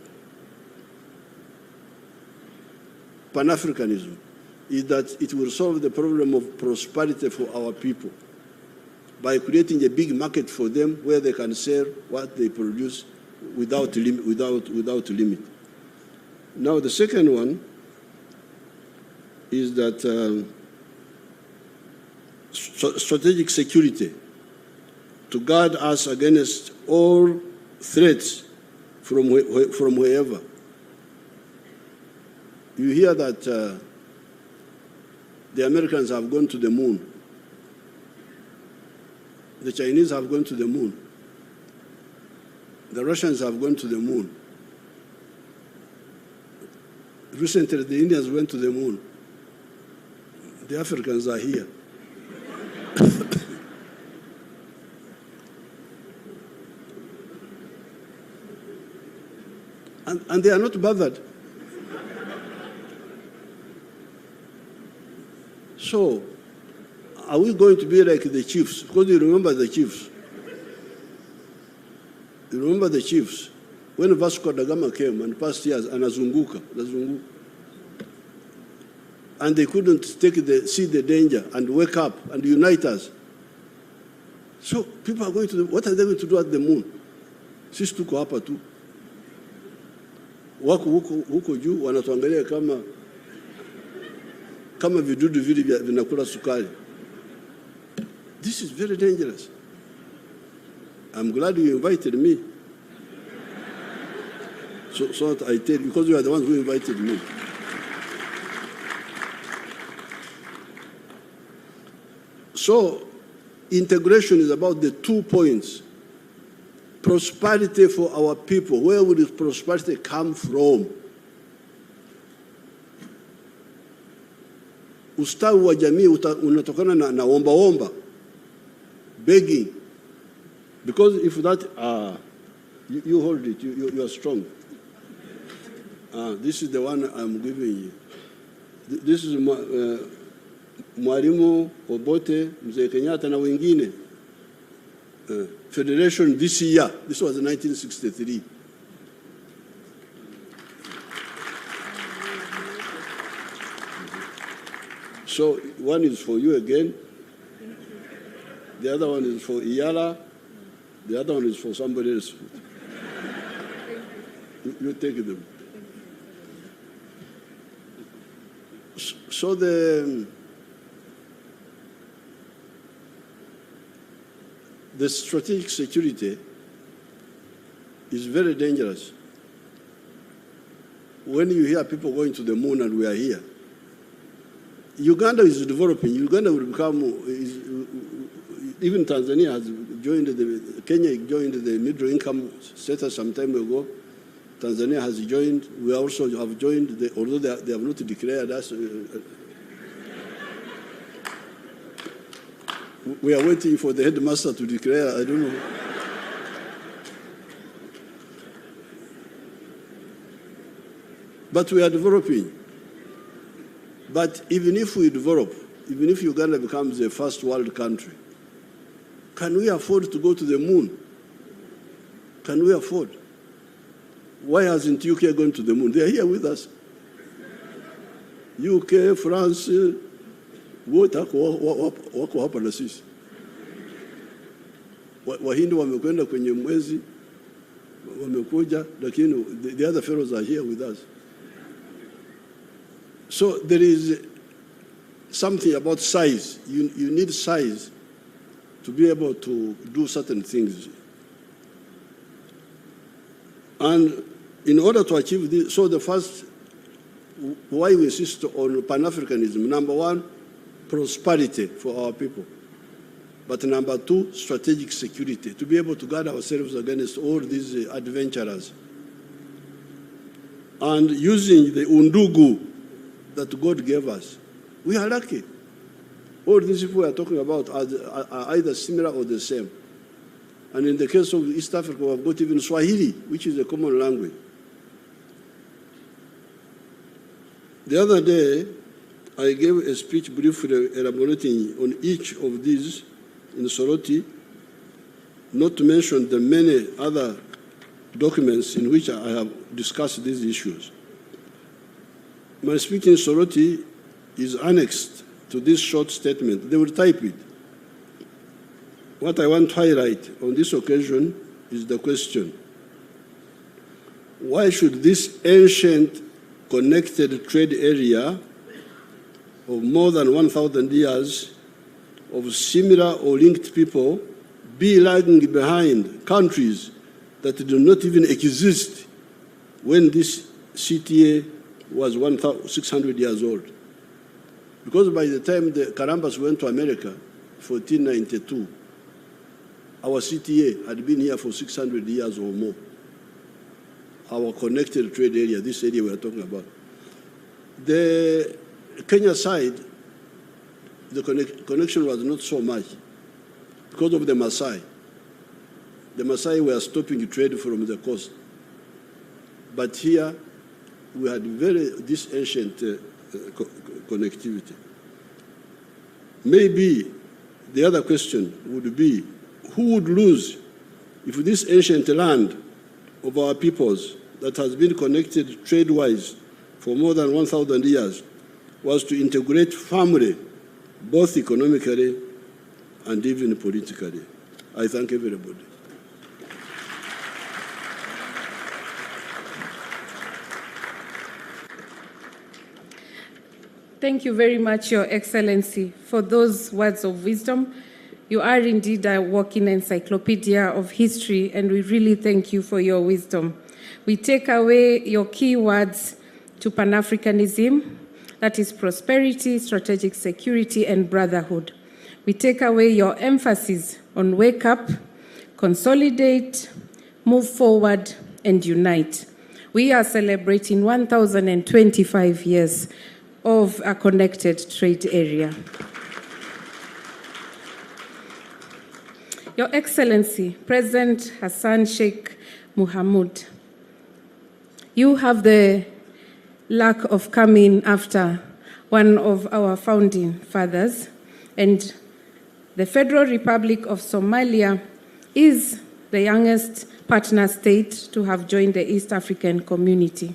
Pan-Africanism is that it will solve the problem of prosperity for our people by creating a big market for them where they can sell what they produce without limit. Now, the second one is that strategic security, to guard us against all threats from wherever. You hear that the Americans have gone to the moon. The Chinese have gone to the moon. The Russians have gone to the moon. Recently, the Indians went to the moon. The Africans are here. and they are not bothered. So, are we going to be like the chiefs? Because you remember the chiefs. You remember the chiefs. When Vasco da Gama came and past years, anazunguka. And they couldn't see the danger and wake up and unite us. So people are going to, what are they going to do at the moon? Sisi tuko hapa tu. Wako huko juu wanatuangalia kama kama vidudu vile vinakula sukari. This is very dangerous. I'm glad you invited me. So that I tell you, because you are the ones who invited me. So integration is about the 2 points. Prosperity for our people. Where will this prosperity come from? Ustawi wa jamii unatokana na omba, begging. Because if that, you hold it, you are strong. This is the one I'm giving you. This is Mwalimu Obote, Mzee Kenyatta na wengine. Federation this year. This was 1963. So one is for you again. The other one is for Iyala. The other one is for somebody else. You take them. So the strategic security is very dangerous. When you hear people going to the moon and we are here, Uganda is developing. Uganda will become, even Tanzania has joined, Kenya joined the middle income status some time ago. Tanzania has joined. We also have joined, although they have not declared us. We are waiting for the headmaster to declare, I don't know. But we are developing. But even if we develop, even if Uganda becomes a first world country, can we afford to go to the moon? Can we afford? Why hasn't UK gone to the moon? They are here with us. UK, France, wote wako hapa na sisi. Wahindi wamekwenda kwenye mwezi, wamekuja, lakini the other fellows are here with us. So there is something about size. You need size to be able to do certain things. And in order to achieve this, so the first, why we insist on Pan-Africanism, number one, prosperity for our people. But number two, strategic security, to be able to guard ourselves against all these adventurers. And using the undugu that God gave us. We are lucky. All these people we are talking about are either similar or the same. And in the case of East Africa, we have got even Swahili, which is a common language. The other day, I gave a speech briefly elaborating on each of these in Soroti, not to mention the many other documents in which I have discussed these issues. My speech in Soroti is annexed to this short statement. They will type it. What I want to highlight on this occasion is the question: why should this ancient connected trade area of more than 1,000 years of similar or linked people be lagging behind countries that do not even exist when this CTA was 1,600 years old? Because by the time the Columbus went to America, 1492, our CTA had been here for 600 years or more. Our connected trade area, this area we are talking about. The Kenya side, the connection was not so much because of the Maasai. The Maasai were stopping trade from the coast. But here, we had this ancient connectivity. Maybe the other question would be, who would lose if this ancient land of our peoples that has been connected trade-wise for more than 1,000 years was to integrate family, both economically and even politically? I thank everybody. Thank you very much, Your Excellency, for those words of wisdom. You are indeed a walking encyclopedia of history, and we really thank you for your wisdom. We take away your key words to Pan-Africanism, that is prosperity, strategic security, and brotherhood. We take away your emphasis on wake up, consolidate, move forward, and unite. We are celebrating 1,025 years of a connected trade area. Your Excellency, President Hassan Sheikh Mohamud, you have the luck of coming after one of our founding fathers, and the Federal Republic of Somalia is the youngest partner state to have joined the East African community.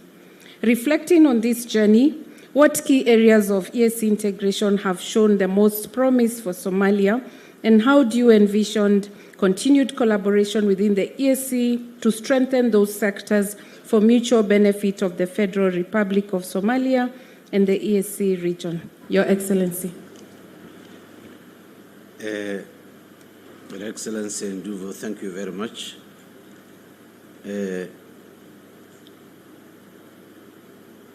Reflecting on this journey, what key areas of EAC integration have shown the most promise for Somalia, and how do you envision continued collaboration within the EAC to strengthen those sectors for mutual benefit of the Federal Republic of Somalia and the EAC region? Your Excellency. Your Excellency Nduvo, thank you very much.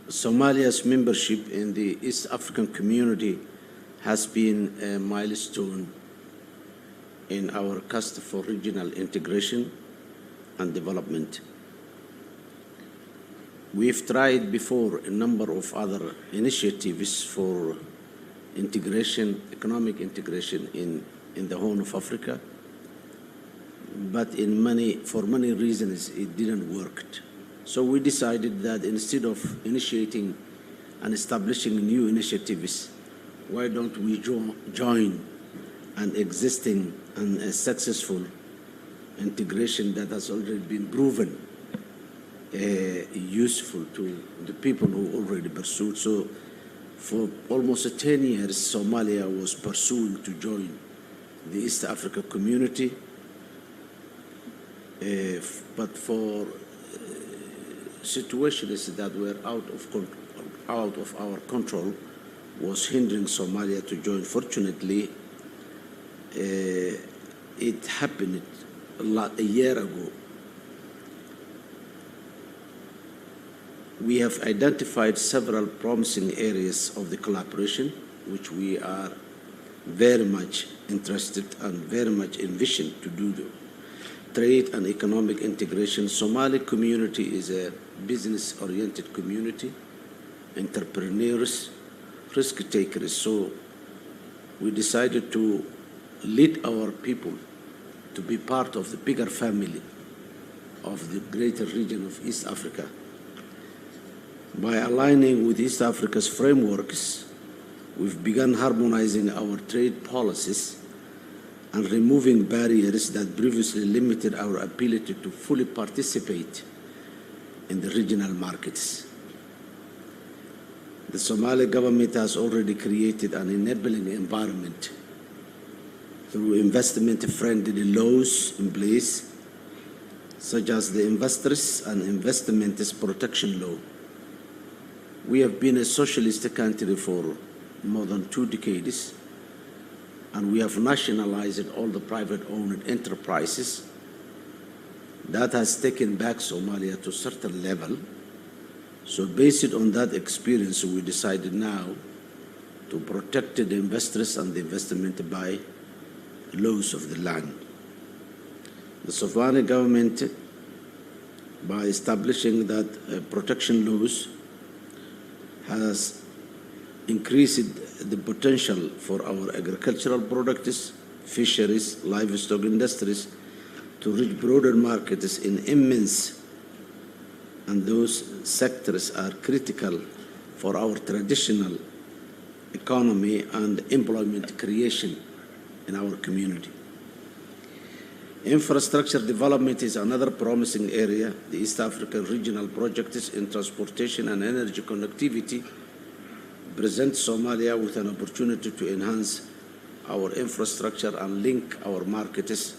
Somalia's membership in the East African community has been a milestone in our quest for regional integration and development. We've tried before a number of other initiatives for integration, economic integration in the Horn of Africa, but for many reasons it didn't work. So we decided that instead of initiating and establishing new initiatives, why don't we join an existing and a successful integration that has already been proven useful to the people who already pursued. So for almost 10 years, Somalia was pursuing to join the East Africa community, but for situations that were out of our control was hindering Somalia to join. Fortunately, it happened a year ago. We have identified several promising areas of the collaboration, which we are very much interested and very much envisioned to do. Trade and economic integration. Somali community is a business-oriented community, entrepreneurs, risk takers. So we decided to lead our people to be part of the bigger family of the greater region of East Africa. By aligning with East Africa's frameworks, we've begun harmonizing our trade policies and removing barriers that previously limited our ability to fully participate in the regional markets. The Somali government has already created an enabling environment through investment-friendly laws in place, such as the Investors and Investments Protection Law. We have been a socialist country for more than 2 decades, and we have nationalized all the private-owned enterprises. That has taken back Somalia to a certain level. So based on that experience, we decided now to protect the investors and the investment by laws of the land. The Somali government, by establishing that protection laws, has increased the potential for our agricultural products, fisheries, livestock industries to reach broader markets in immense, and those sectors are critical for our traditional economy and employment creation in our community. Infrastructure development is another promising area. The East African regional projects in transportation and energy connectivity present Somalia with an opportunity to enhance our infrastructure and link our markets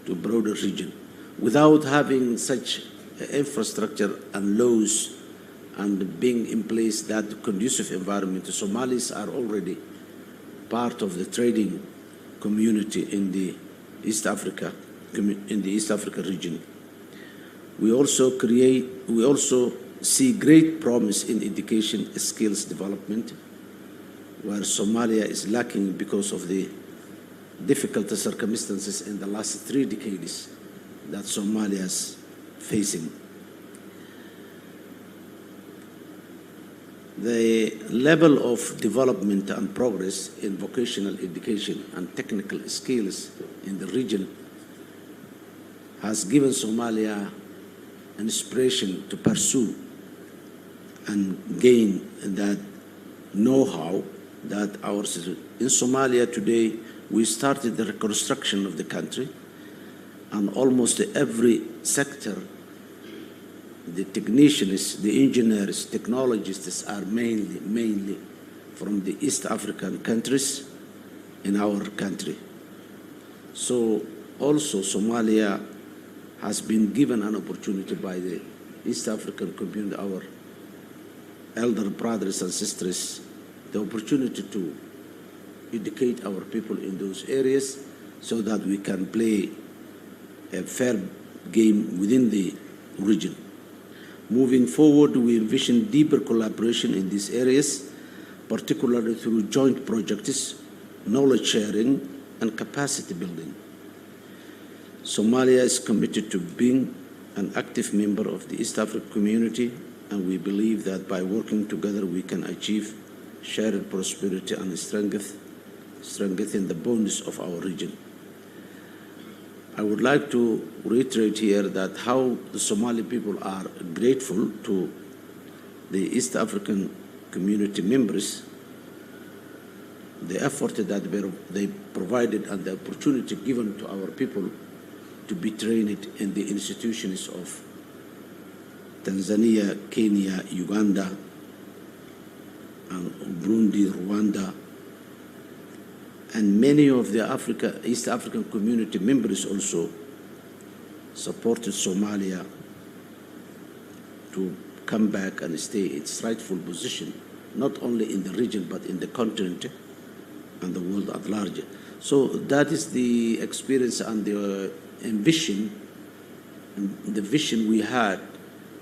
to broader region. Without having such infrastructure and laws and being in place that conducive environment, the Somalis are already part of the trading community in the East Africa region. We also see great promise in education skills development, where Somalia is lacking because of the difficult circumstances in the last 3 decades that Somalia is facing. The level of development and progress in vocational education and technical skills in the region has given Somalia an inspiration to pursue and gain that know-how that ours is. In Somalia today, we started the reconstruction of the country, and almost every sector, the technicians, the engineers, technologists are mainly from the East African countries in our country. So also Somalia has been given an opportunity by the East African community, our elder brothers and sisters, the opportunity to educate our people in those areas so that we can play a fair game within the region. Moving forward, we envision deeper collaboration in these areas, particularly through joint projects, knowledge sharing, and capacity building. Somalia is committed to being an active member of the East African community, and we believe that by working together we can achieve shared prosperity and strengthen the bonds of our region. I would like to reiterate here that how the Somali people are grateful to the East African community members, the effort that they provided and the opportunity given to our people to be trained in the institutions of Tanzania, Kenya, Uganda, and Burundi, Rwanda, and many of the East African community members also supported Somalia to come back and stay its rightful position, not only in the region but in the continent and the world at large. So that is the experience and the ambition and the vision we had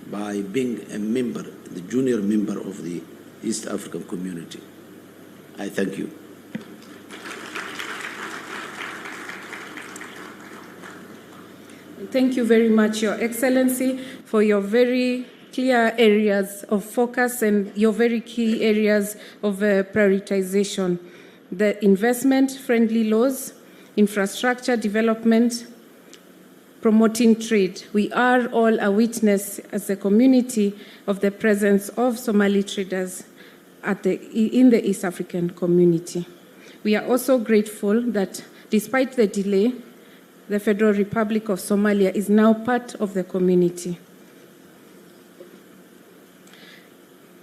by being a member, the junior member of the East African community. I thank you. Thank you very much, Your Excellency, for your very clear areas of focus and your very key areas of prioritization. The investment-friendly laws, infrastructure development, promoting trade. We are all a witness as a community of the presence of Somali traders in the East African community. We are also grateful that despite the delay, the Federal Republic of Somalia is now part of the community.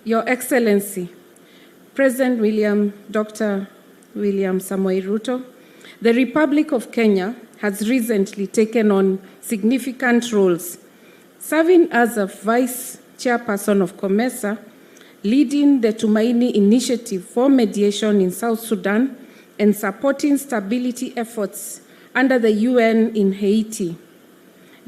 Your Excellency, President Dr. William Samoei Ruto, the Republic of Kenya has recently taken on significant roles, serving as a Vice Chairperson of COMESA, leading the Tumaini Initiative for mediation in South Sudan, and supporting stability efforts under the UN in Haiti.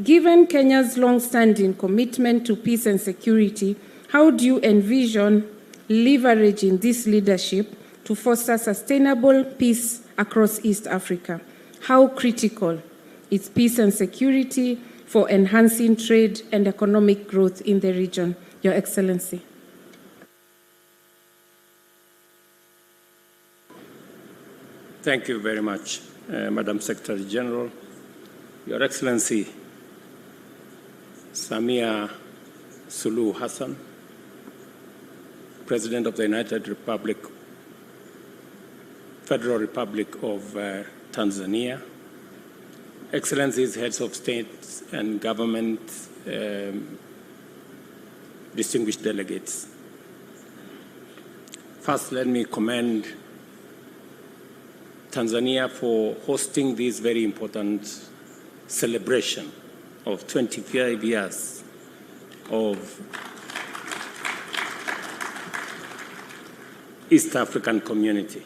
Given Kenya's long-standing commitment to peace and security, how do you envision leveraging this leadership to foster sustainable peace across East Africa? How critical is peace and security for enhancing trade and economic growth in the region? Your Excellency. Thank you very much, Madam Secretary General. Your Excellency, Samia Suluhu Hassan, President of the United Republic, Federal Republic of Tanzania, Excellencies, Heads of State and Government, distinguished delegates. First, let me commend Tanzania for hosting this very important celebration of 25 years of East African community.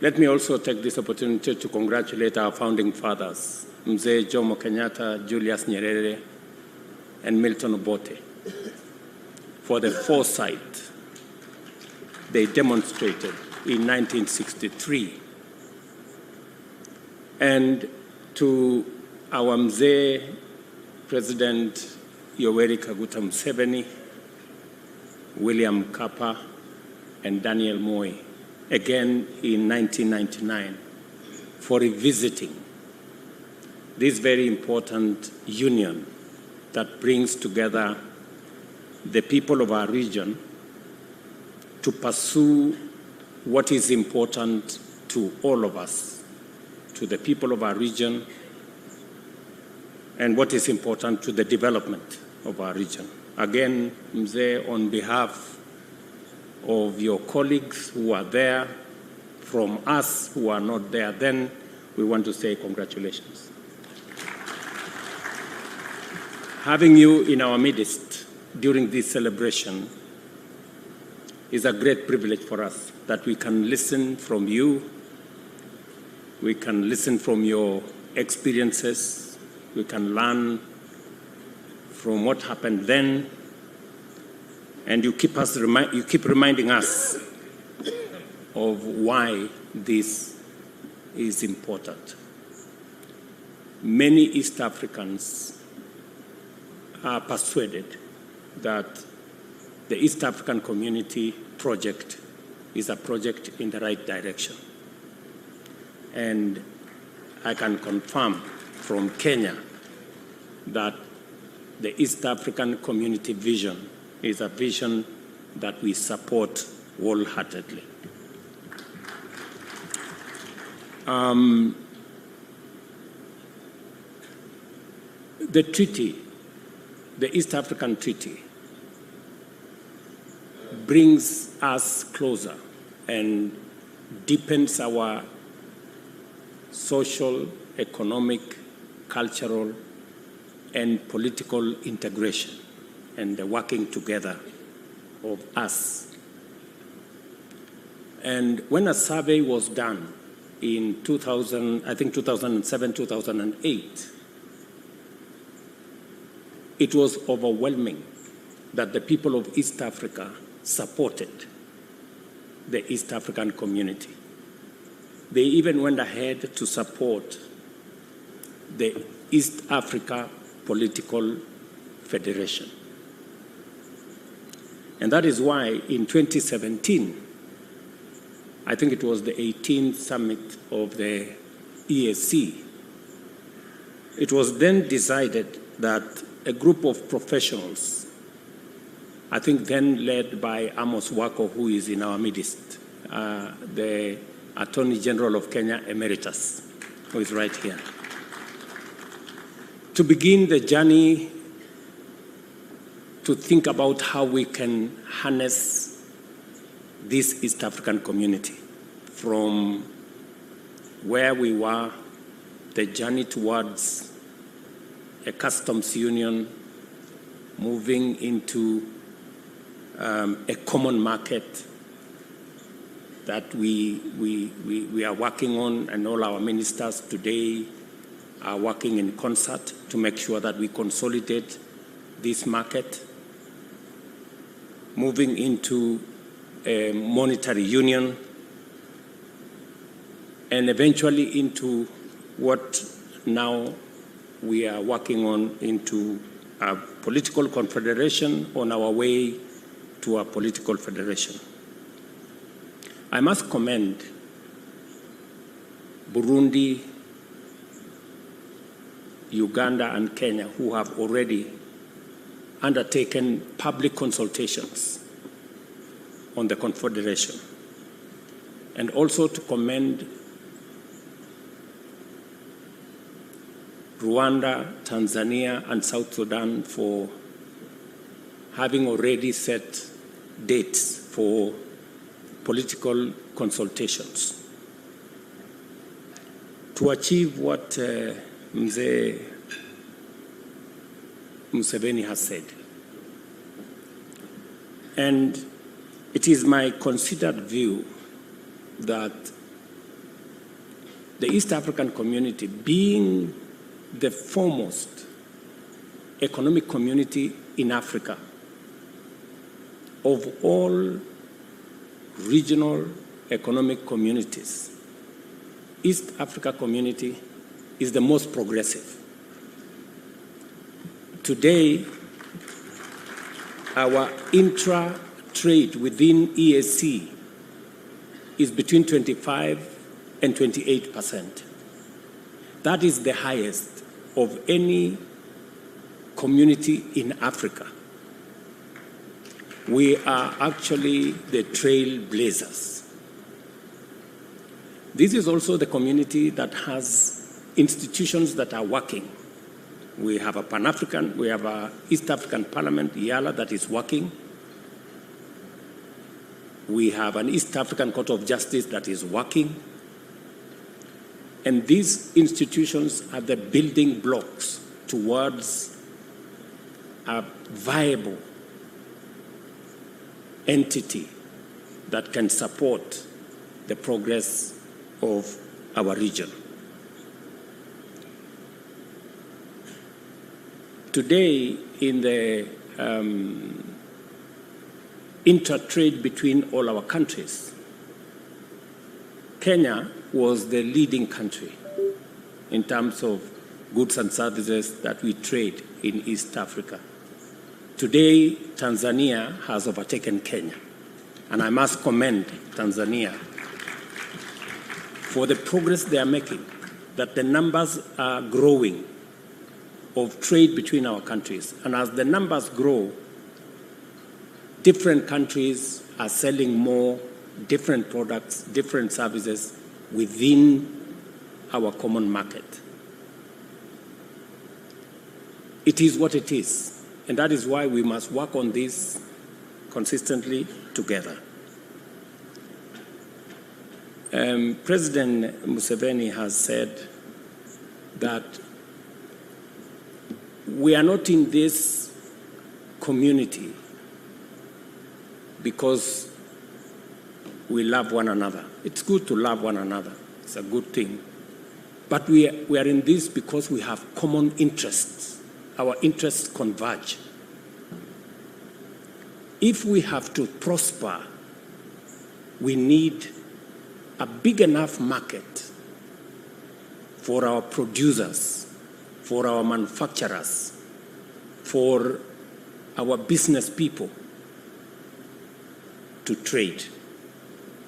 Let me also take this opportunity to congratulate our founding fathers, Mzee Jomo Kenyatta, Julius Nyerere, and Milton Obote, for the foresight they demonstrated in 1963. And to our Mzee President Yoweri Kaguta Museveni, William Kappa, and Daniel Moi, again in 1999, for revisiting this very important union that brings together the people of our region to pursue what is important to all of us, to the people of our region, and what is important to the development of our region. Again, Mzee, on behalf of your colleagues who are there, from us who are not there then, we want to say congratulations. Having you in our midst during this celebration is a great privilege for us, that we can listen from you, we can listen from your experiences, we can learn from what happened then, and you keep reminding us of why this is important. Many East Africans are persuaded that the East African Community project is a project in the right direction. And I can confirm from Kenya that the East African Community vision is a vision that we support wholeheartedly. The treaty, the East African Treaty, brings us closer and deepens our social, economic, cultural, and political integration and the working together of us. And when a survey was done in 2007, 2008, it was overwhelming that the people of East Africa supported the East African community. They even went ahead to support the East Africa Political Federation. And that is why in 2017, I think it was the 18th summit of the EAC, it was then decided that a group of professionals, I think then led by Amos Wako, who is in our midst, the Attorney General of Kenya Emeritus, who is right here, to begin the journey to think about how we can harness this East African community from where we were, the journey towards a customs union, moving into a common market that we are working on, and all our ministers today are working in concert to make sure that we consolidate this market, moving into a monetary union, and eventually into what now we are working on, into a political confederation on our way to a political federation. I must commend Burundi, Uganda, and Kenya, who have already undertaken public consultations on the confederation, and also to commend Rwanda, Tanzania, and South Sudan for having already set dates for political consultations to achieve what Mzee Museveni has said. And It is my considered view that the East African community, being the foremost economic community in Africa, of all regional economic communities, East Africa community is the most progressive. Today, our intra-trade within EAC is between 25 and 28%. That is the highest of any community in Africa. We are actually the trailblazers. This is also the community that has institutions that are working. We have a Pan-African, we have a East African Parliament, YALA, that is working. We have an East African Court of Justice that is working. And these institutions are the building blocks towards a viable entity that can support the progress of our region. Today, in the inter-trade between all our countries, Kenya was the leading country in terms of goods and services that we trade in East Africa. Today, Tanzania has overtaken Kenya, and I must commend Tanzania for the progress they are making, that the numbers are growing of trade between our countries. And as the numbers grow, different countries are selling more different products, different services within our common market. It is what it is, and that is why we must work on this consistently together. President Museveni has said that we are not in this community because we love one another. It's good to love one another. It's a good thing. But we are in this because we have common interests. Our interests converge. If we have to prosper, we need a big enough market for our producers, for our manufacturers, for our business people to trade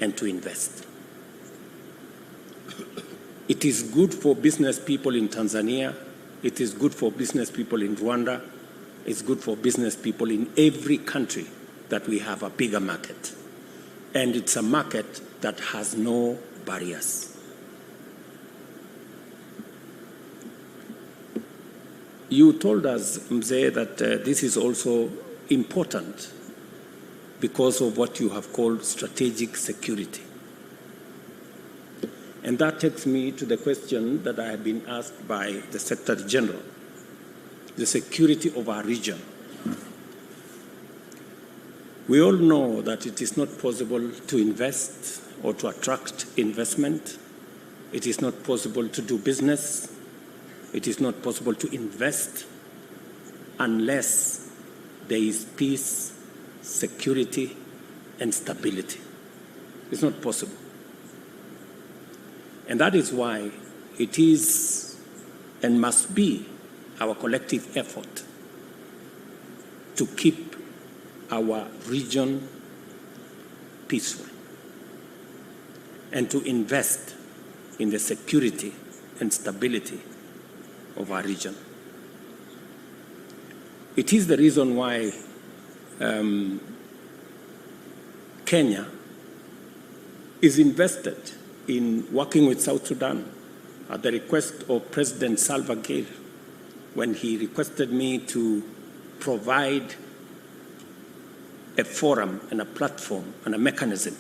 and to invest. It is good for business people in Tanzania. It is good for business people in Rwanda. It's good for business people in every country that we have a bigger market. And it's a market that has no barriers. You told us, Mzee, that this is also important because of what you have called strategic security. And that takes me to the question that I have been asked by the Secretary General, the security of our region. We all know that it is not possible to invest or to attract investment. It is not possible to do business. It is not possible to invest unless there is peace, security, and stability. It's not possible. And that is why it is and must be our collective effort to keep our region peaceful and to invest in the security and stability of our region. It is the reason why Kenya is invested in working with South Sudan at the request of President Salva Kiir, when he requested me to provide a forum and a platform and a mechanism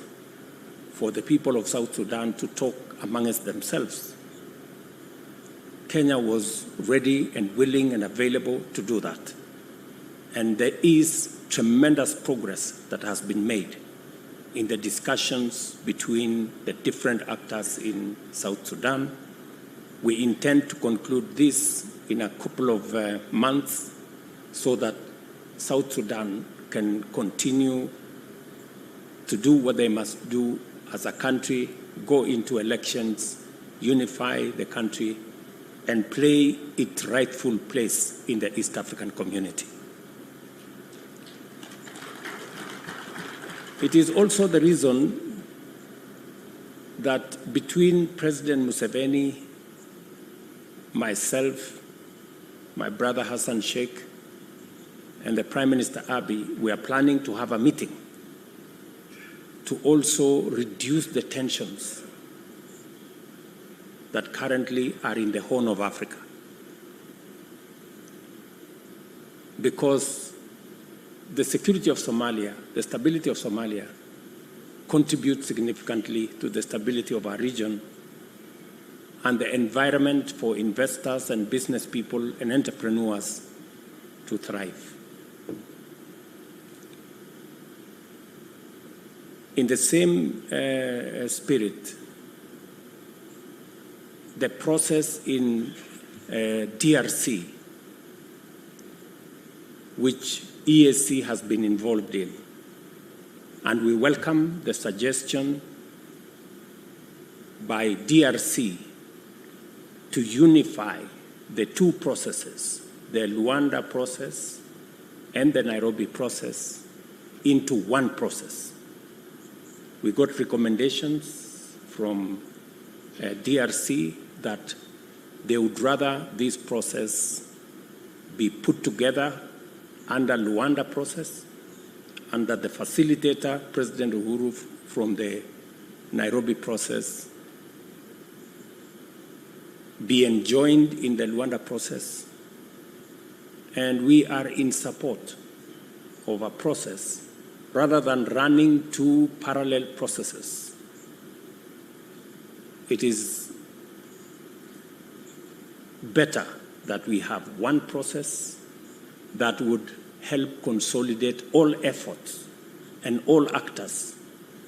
for the people of South Sudan to talk amongst themselves. Kenya was ready and willing and available to do that. And there is tremendous progress that has been made in the discussions between the different actors in South Sudan. We intend to conclude this in a couple of months so that South Sudan can continue to do what they must do as a country, go into elections, unify the country, and play its rightful place in the East African community. It is also the reason that between President Museveni, myself, my brother Hassan Sheikh, and the Prime Minister Abiy, we are planning to have a meeting to also reduce the tensions that currently are in the Horn of Africa. Because the security of Somalia, the stability of Somalia, contributes significantly to the stability of our region and the environment for investors and business people and entrepreneurs to thrive. In the same spirit, the process in DRC, which EAC has been involved in, and we welcome the suggestion by DRC to unify the two processes, the Luanda process and the Nairobi process, into one process. We got recommendations from DRC that they would rather this process be put together under Luanda process, and that the facilitator, President Uhuru, from the Nairobi process, be enjoined in the Luanda process. And we are in support of a process rather than running two parallel processes. It is better that we have one process that would help consolidate all efforts and all actors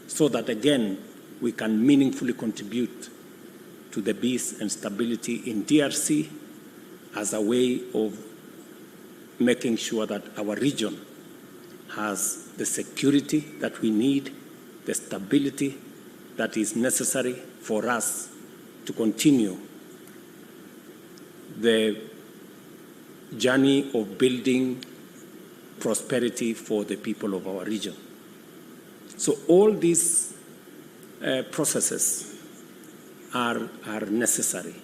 so that, again, we can meaningfully contribute to the peace and stability in DRC as a way of making sure that our region has the security that we need, the stability that is necessary for us to continue the journey of building prosperity for the people of our region. So all these processes are necessary.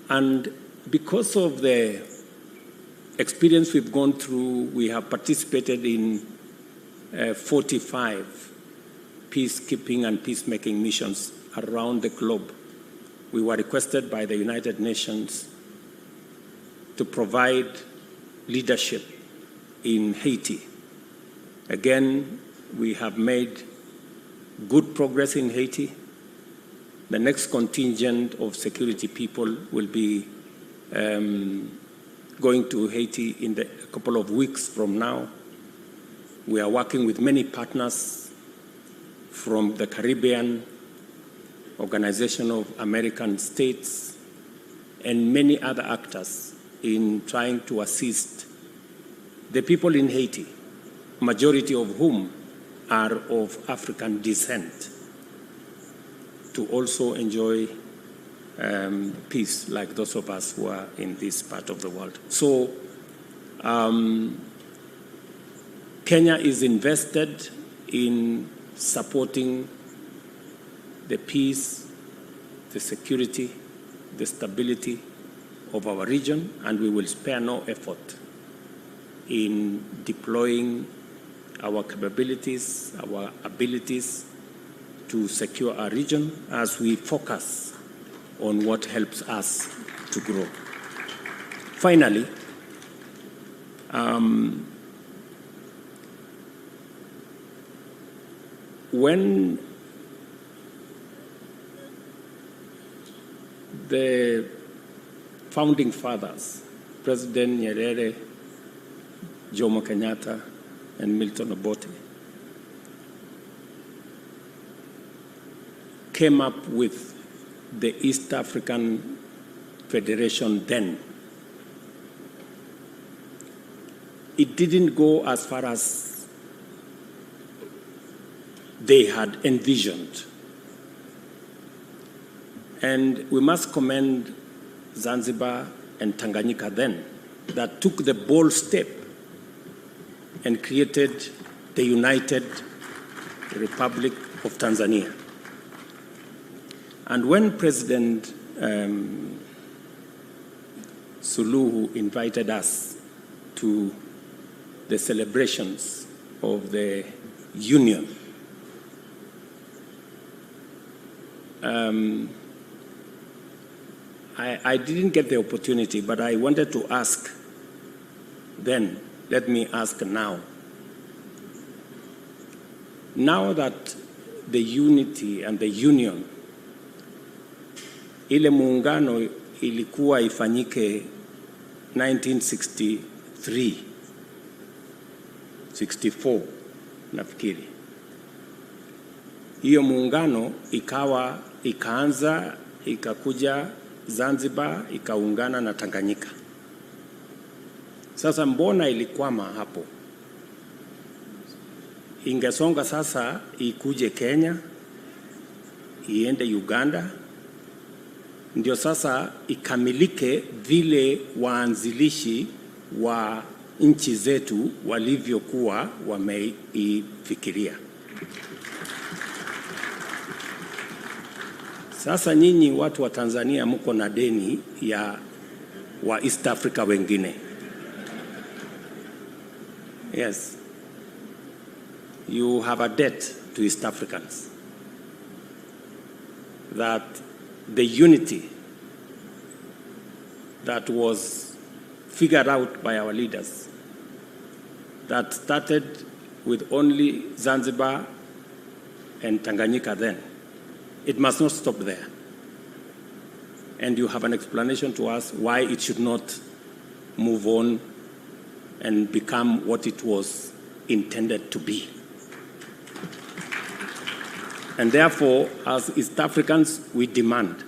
And because of the experience we've gone through, we have participated in 45 peacekeeping and peacemaking missions around the globe. We were requested by the United Nations to provide leadership in Haiti. Again, we have made good progress in Haiti. The next contingent of security people will be going to Haiti in a couple of weeks from now. We are working with many partners from the Caribbean, Organization of American States, and many other actors in trying to assist the people in Haiti, majority of whom are of African descent, to also enjoy peace like those of us who are in this part of the world. So Kenya is invested in supporting the peace, the security, the stability of our region, and we will spare no effort in deploying our capabilities, our abilities to secure our region as we focus on what helps us to grow. Finally, when the founding fathers, President Nyerere, Jomo Kenyatta, and Milton Obote, came up with the East African Federation then, it didn't go as far as they had envisioned. And we must commend Zanzibar and Tanganyika then, that took the bold step and created the United Republic of Tanzania. And when President Suluhu invited us to the celebrations of the Union, I didn't get the opportunity, but I wanted to ask then. Let me ask now. Now that the unity and the union, ile muungano ilikuwa ifanyike 1963, 64 nafikiri. Hiyo muungano ikaanza ikakuja Zanzibar ikaungana na Tanganyika. Sasa mbona ilikwama hapo? Ingesonga sasa ikuje Kenya, iende Uganda, ndio sasa ikamilike vile waanzilishi wa nchi zetu walivyokuwa wameifikiria. Sasa nyinyi watu wa Tanzania mko na deni ya wa East Africa wengine. Yes. You have a debt to East Africans. That the unity that was figured out by our leaders, that started with only Zanzibar and Tanganyika then, it must not stop there. And you have an explanation to us why it should not move on and become what it was intended to be. And therefore, as East Africans, we demand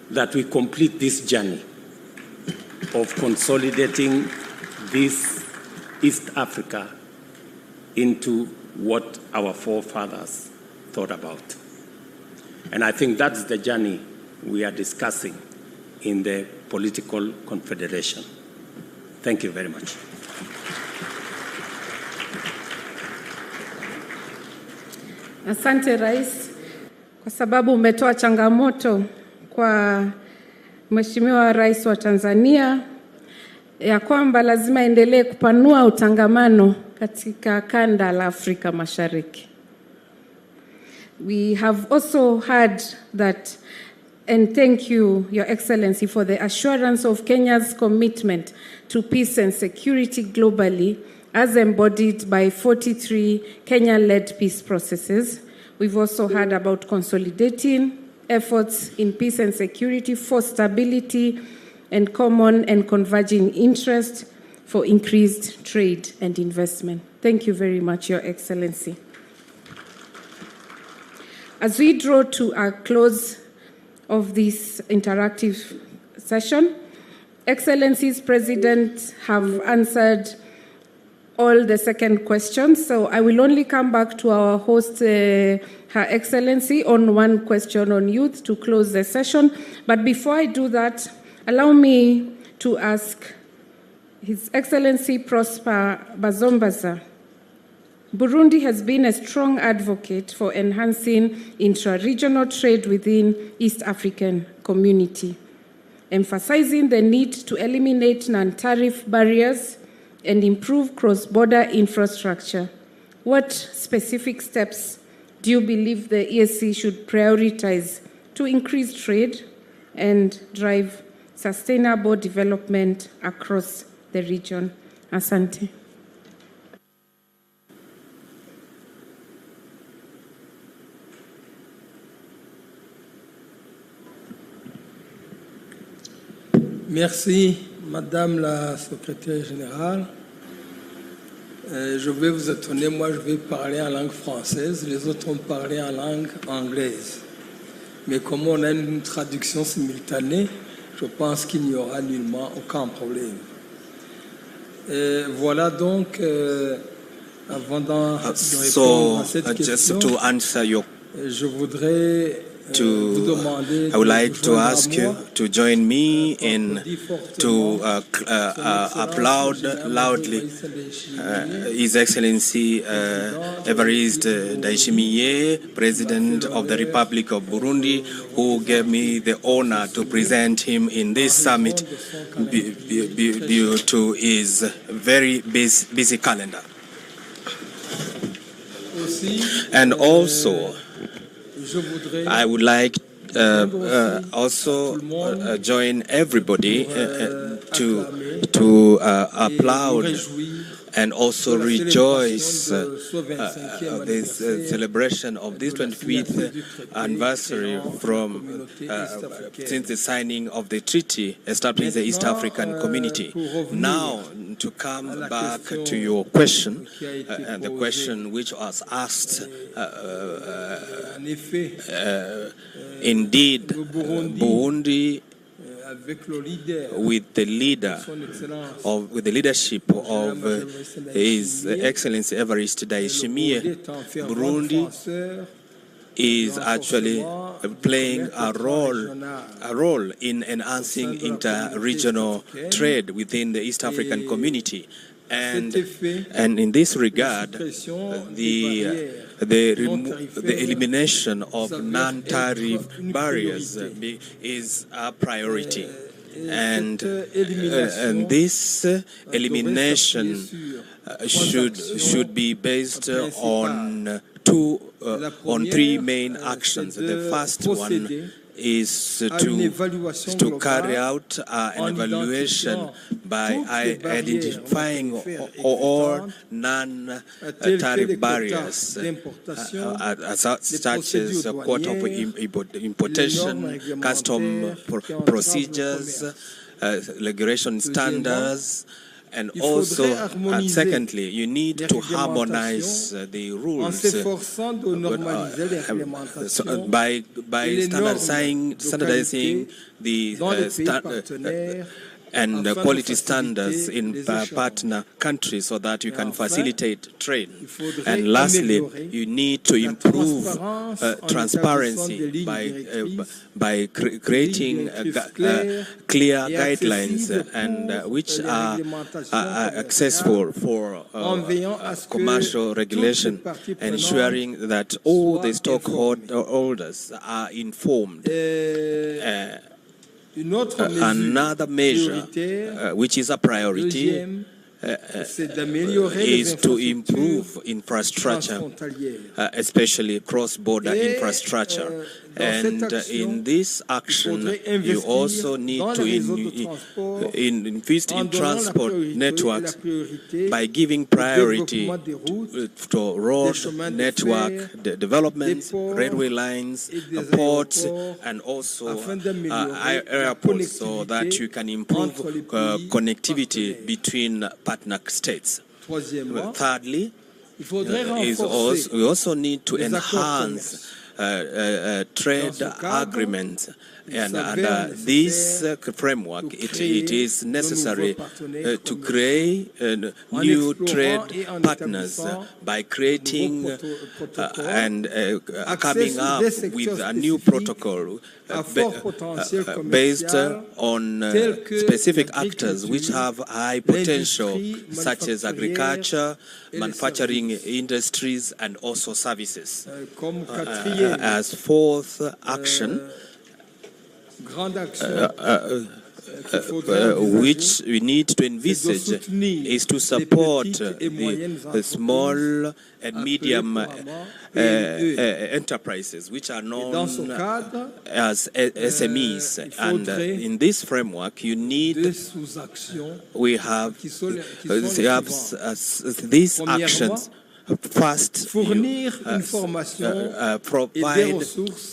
that we complete this journey of consolidating this East Africa into what our forefathers thought about. And I think that's the journey we are discussing in the political confederation. Thank you very much. Asante Rais, kwa sababu umetoa changamoto kwa Mheshimiwa Rais wa Tanzania ya kwamba lazima endelee kupanua utangamano katika kanda la Afrika Mashariki. We have also heard that, and thank you, Your Excellency, for the assurance of Kenya's commitment to peace and security globally as embodied by 43 Kenya-led peace processes. We've also heard about consolidating efforts in peace and security for stability and common and converging interest for increased trade and investment. Thank you very much, Your Excellency. As we draw to a close of this interactive session, Excellencies, President have answered all the second questions, so I will only come back to our host, Her Excellency, on one question on youth to close the session. But before I do that, allow me to ask His Excellency Prosper Bazombaza. Burundi has been a strong advocate for enhancing intra-regional trade within East African community, emphasizing the need to eliminate non-tariff barriers and improve cross-border infrastructure. What specific steps do you believe the EAC should prioritize to increase trade and drive sustainable development across the region? Asante. Merci, Madame la Secrétaire Générale. Je vais vous étonner, moi je vais parler en langue française, les autres vont parler en langue anglaise. Mais comme on a une traduction simultanée, je pense qu'il n'y aura nullement aucun problème. Voilà donc, avant de répondre à cette question, just to answer your je voudrais I would like to ask you to join me in to applaud loudly His Excellency Evariste Ndayishimiye, President of the Republic of Burundi, who gave me the honor to present him in this summit due to his very busy calendar. And also, I would like also join everybody to applaud and also rejoice this celebration of this 25th anniversary from since the signing of the treaty establishing the East African Community. Now, to come back to your question, the question which was asked, indeed, Burundi, with the leadership of His Excellency Evariste Ndayishimiye, Burundi is actually playing a role in enhancing inter-regional trade within the East African community. And in this regard, the elimination of non-tariff barriers is a priority. And this elimination should be based on three main actions. The first one is to carry out an evaluation by identifying all non-tariff barriers, such as quota of importation, custom procedures, regulation standards, and also, and you need to harmonize the rules by standardizing the and quality standards in partner countries so that you can facilitate trade. And lastly, you need to improve transparency by creating clear guidelines and which are accessible for commercial regulation, ensuring that all the stockholders are informed. Another measure, which is a priority, is to improve infrastructure, especially cross-border infrastructure. And in this action, you also need to invest in transport networks by giving priority to road network developments, railway lines, ports, and also airports, so that you can improve connectivity between partner states. Thirdly, we also need to enhance trade agreements, and under this framework, it is necessary to create new trade partners by creating and coming up with a new protocol based on specific actors which have high potential, such as agriculture, manufacturing industries, and also services. As fourth action, which we need to envisage, is to support the small and medium enterprises, which are known as SMEs. And in this framework, you need, we have these actions. first fournir une formation provide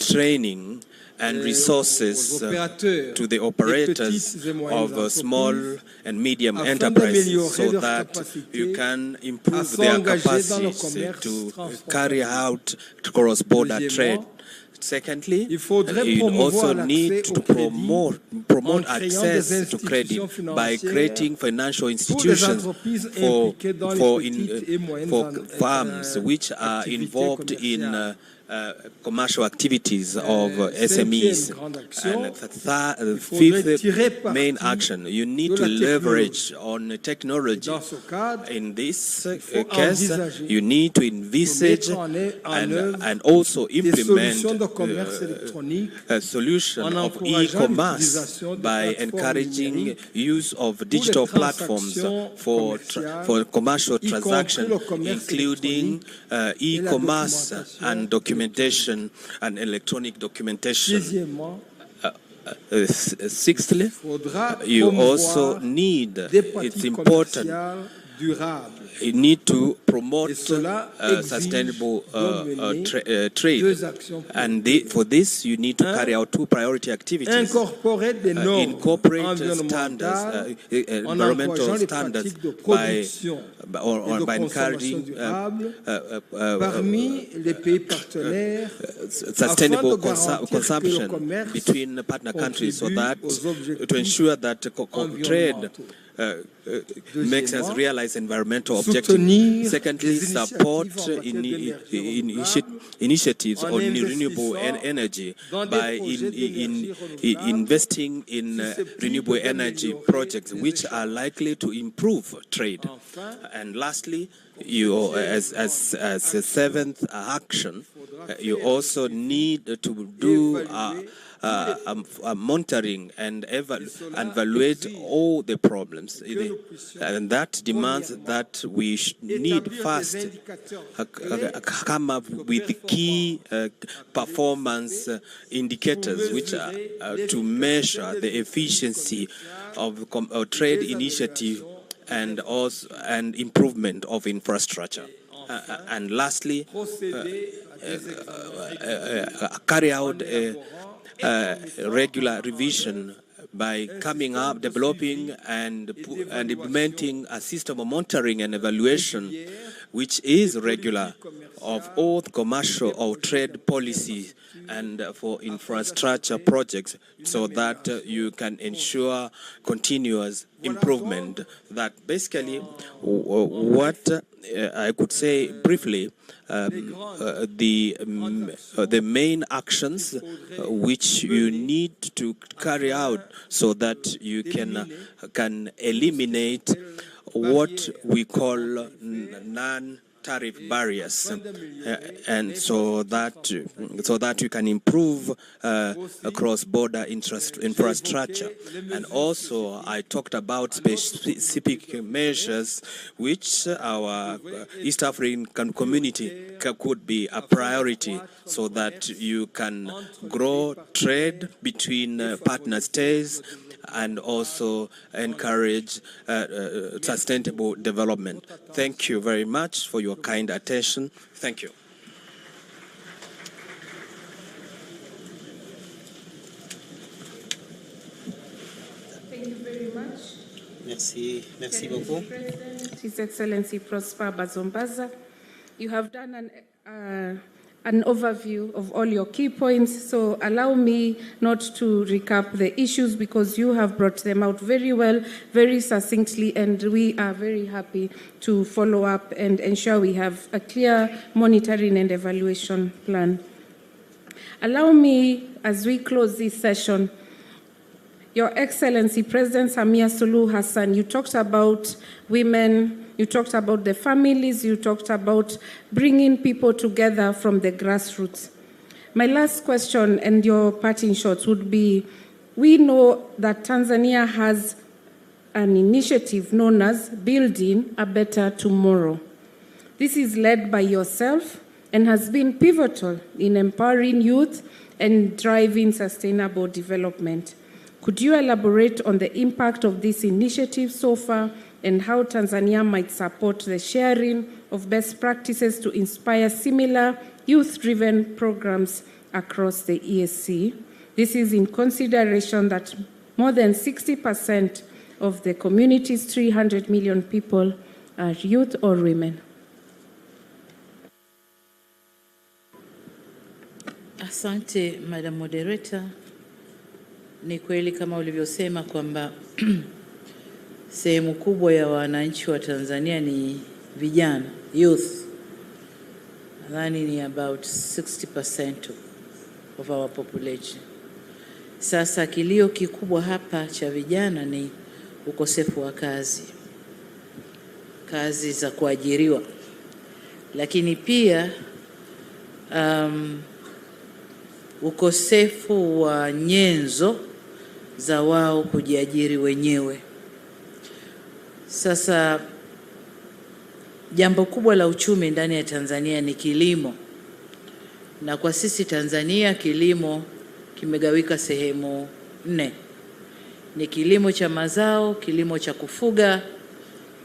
training and resources to the operators of small and medium enterprises so that you can improve their capacities to carry out cross-border trade. Secondly, you also need to promote access to credit by creating financial institutions for firms which are involved in commercial activities of SMEs. And the fifth main action, you need to leverage on technology. In this case, you need to envisage and also implement a solution of e-commerce by encouraging use of digital platforms for commercial transaction, including e-commerce and documentation and electronic documentation. Sixthly, you also need, it's important, you need to promote sustainable trade. And for this, you need to carry out two priority activities. Incorporate standards, environmental standards by encouraging sustainable consumption between partner countries so that to ensure that trade makes us realize environmental objectives. Secondly, support initiatives on renewable energy by investing in renewable energy projects which are likely to improve trade. And lastly, you, as a seventh action, you also need to do monitoring and evaluate all the problems, and that demands that we need first come up with key performance indicators which are to measure the efficiency of trade initiative and also improvement of infrastructure. And lastly, carry out a regular revision by coming up, developing and implementing a system of monitoring and evaluation which is regular of all commercial or trade policies and for infrastructure projects so that you can ensure continuous improvement. That basically what I could say briefly, the main actions which you need to carry out so that you can eliminate what we call non-tariff barriers, and so that you can improve cross-border infrastructure. And also, I talked about specific measures which our East African community could be a priority, so that you can grow trade between partner states and also encourage sustainable development. Thank you very much for your kind attention. Thank you. Thank you very much. Merci beaucoup. His Excellency Prosper Bazombaza, you have done an overview of all your key points, so allow me not to recap the issues because you have brought them out very well, very succinctly, and we are very happy to follow up and ensure we have a clear monitoring and evaluation plan. Allow me, as we close this session, Your Excellency, President Samia Suluhu Hassan, you talked about women, you talked about the families, you talked about bringing people together from the grassroots. My last question and your parting shots would be, we know that Tanzania has an initiative known as Building a Better Tomorrow. This is led by yourself and has been pivotal in empowering youth and driving sustainable development. Could you elaborate on the impact of this initiative so far and how Tanzania might support the sharing of best practices to inspire similar youth-driven programs across the EAC. This is in consideration that more than 60% of the community's 300 million people are youth or women. Asante, Madam Moderator. Ni kweli kama ulivyosema kwamba sehemu kubwa ya wananchi wa Tanzania ni vijana, youth. Nadhani ni about 60% of our population. Sasa kilio kikubwa hapa cha vijana ni ukosefu wa kazi, kazi za kuajiriwa, lakini pia ukosefu wa nyenzo za wao kujiajiri wenyewe. Sasa jambo kubwa la uchumi ndani ya Tanzania ni kilimo, na kwa sisi Tanzania kilimo kimegawika sehemu 4. Ni kilimo cha mazao, kilimo cha kufuga,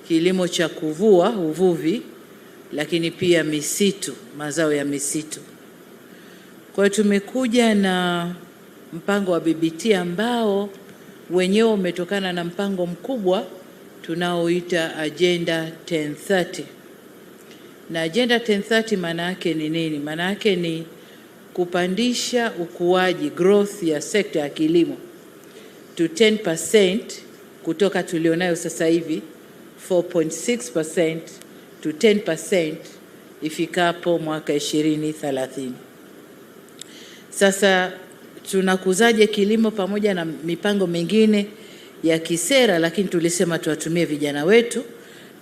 kilimo cha kuvua, uvuvi, lakini pia misitu, mazao ya misitu. Kwa hiyo tumekuja na mpango wa BBT ambao wenyewe umetokana na mpango mkubwa tunaoita Agenda 1030. Na Agenda 1030 maana yake ni nini? Maana yake ni kupandisha ukuaji, growth ya sekta ya kilimo to 10% kutoka tulionayo sasa hivi 4.6% to 10% ifikapo mwaka 2030. Sasa tunakuzaje kilimo pamoja na mipango mingine ya kisera, lakini tulisema tuwatumie vijana wetu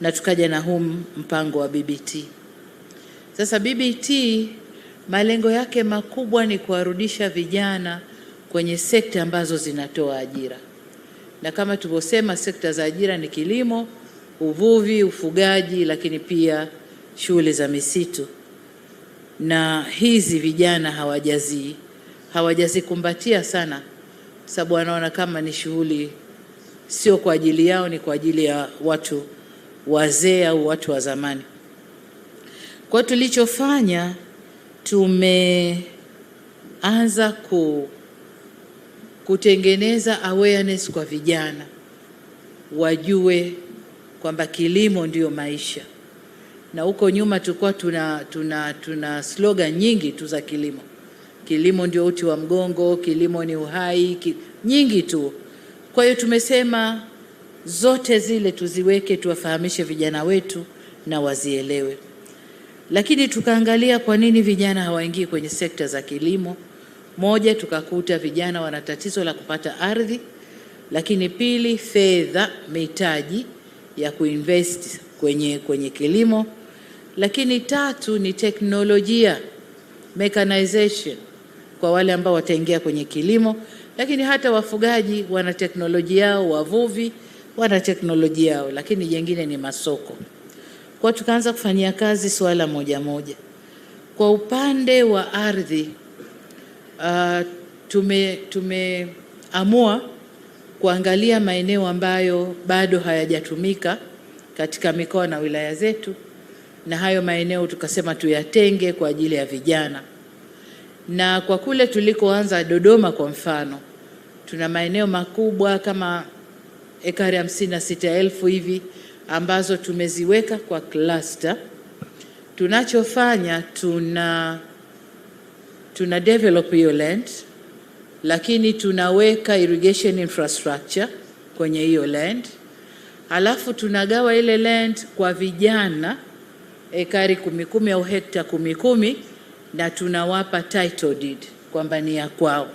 na tukaja na huu mpango wa BBT. Sasa BBT malengo yake makubwa ni kuwarudisha vijana kwenye sekta ambazo zinatoa ajira. Na kama tulivyosema, sekta za ajira ni kilimo, uvuvi, ufugaji, lakini pia shughuli za misitu. Na hizi vijana hawajazikumbatia sana, sababu wanaona kama ni shughuli sio kwa ajili yao, ni kwa ajili ya watu wazee au watu wa zamani. Kwa tulichofanya, tumeanza kutengeneza awareness kwa vijana, wajue kwamba kilimo ndio maisha. Na huko nyuma tulikuwa tuna slogan nyingi tu za kilimo. Kilimo ndio uti wa mgongo, kilimo ni uhai, nyingi tu. Kwa hiyo tumesema zote zile tuziweke, tuwafahamishe vijana wetu na wazielewe. Lakini tukaangalia kwa nini vijana hawaingii kwenye sekta za kilimo. Moja, tukakuta vijana wana tatizo la kupata ardhi, lakini pili, fedha, mitaji ya kuinvest kwenye kilimo, lakini tatu ni teknolojia, mechanization kwa wale ambao wataingia kwenye kilimo, lakini hata wafugaji wana teknolojia yao, wavuvi wana teknolojia yao, lakini jingine ni masoko. Kwa tukaanza kufanyia kazi swala moja moja. Kwa upande wa ardhi, tumeamua kuangalia maeneo ambayo bado hayajatumika katika mikoa na wilaya zetu, na hayo maeneo tukasema tuyatenge kwa ajili ya vijana. Na kwa kule tulikoanza Dodoma kwa mfano, tuna maeneo makubwa kama ekari 56,000 hivi ambazo tumeziweka kwa cluster. Tunachofanya tuna develop hiyo land, lakini tunaweka irrigation infrastructure kwenye hiyo land. Alafu tunagawa ile land kwa vijana ekari 10 au hekta 10, na tunawapa title deed kwamba ni ya kwao.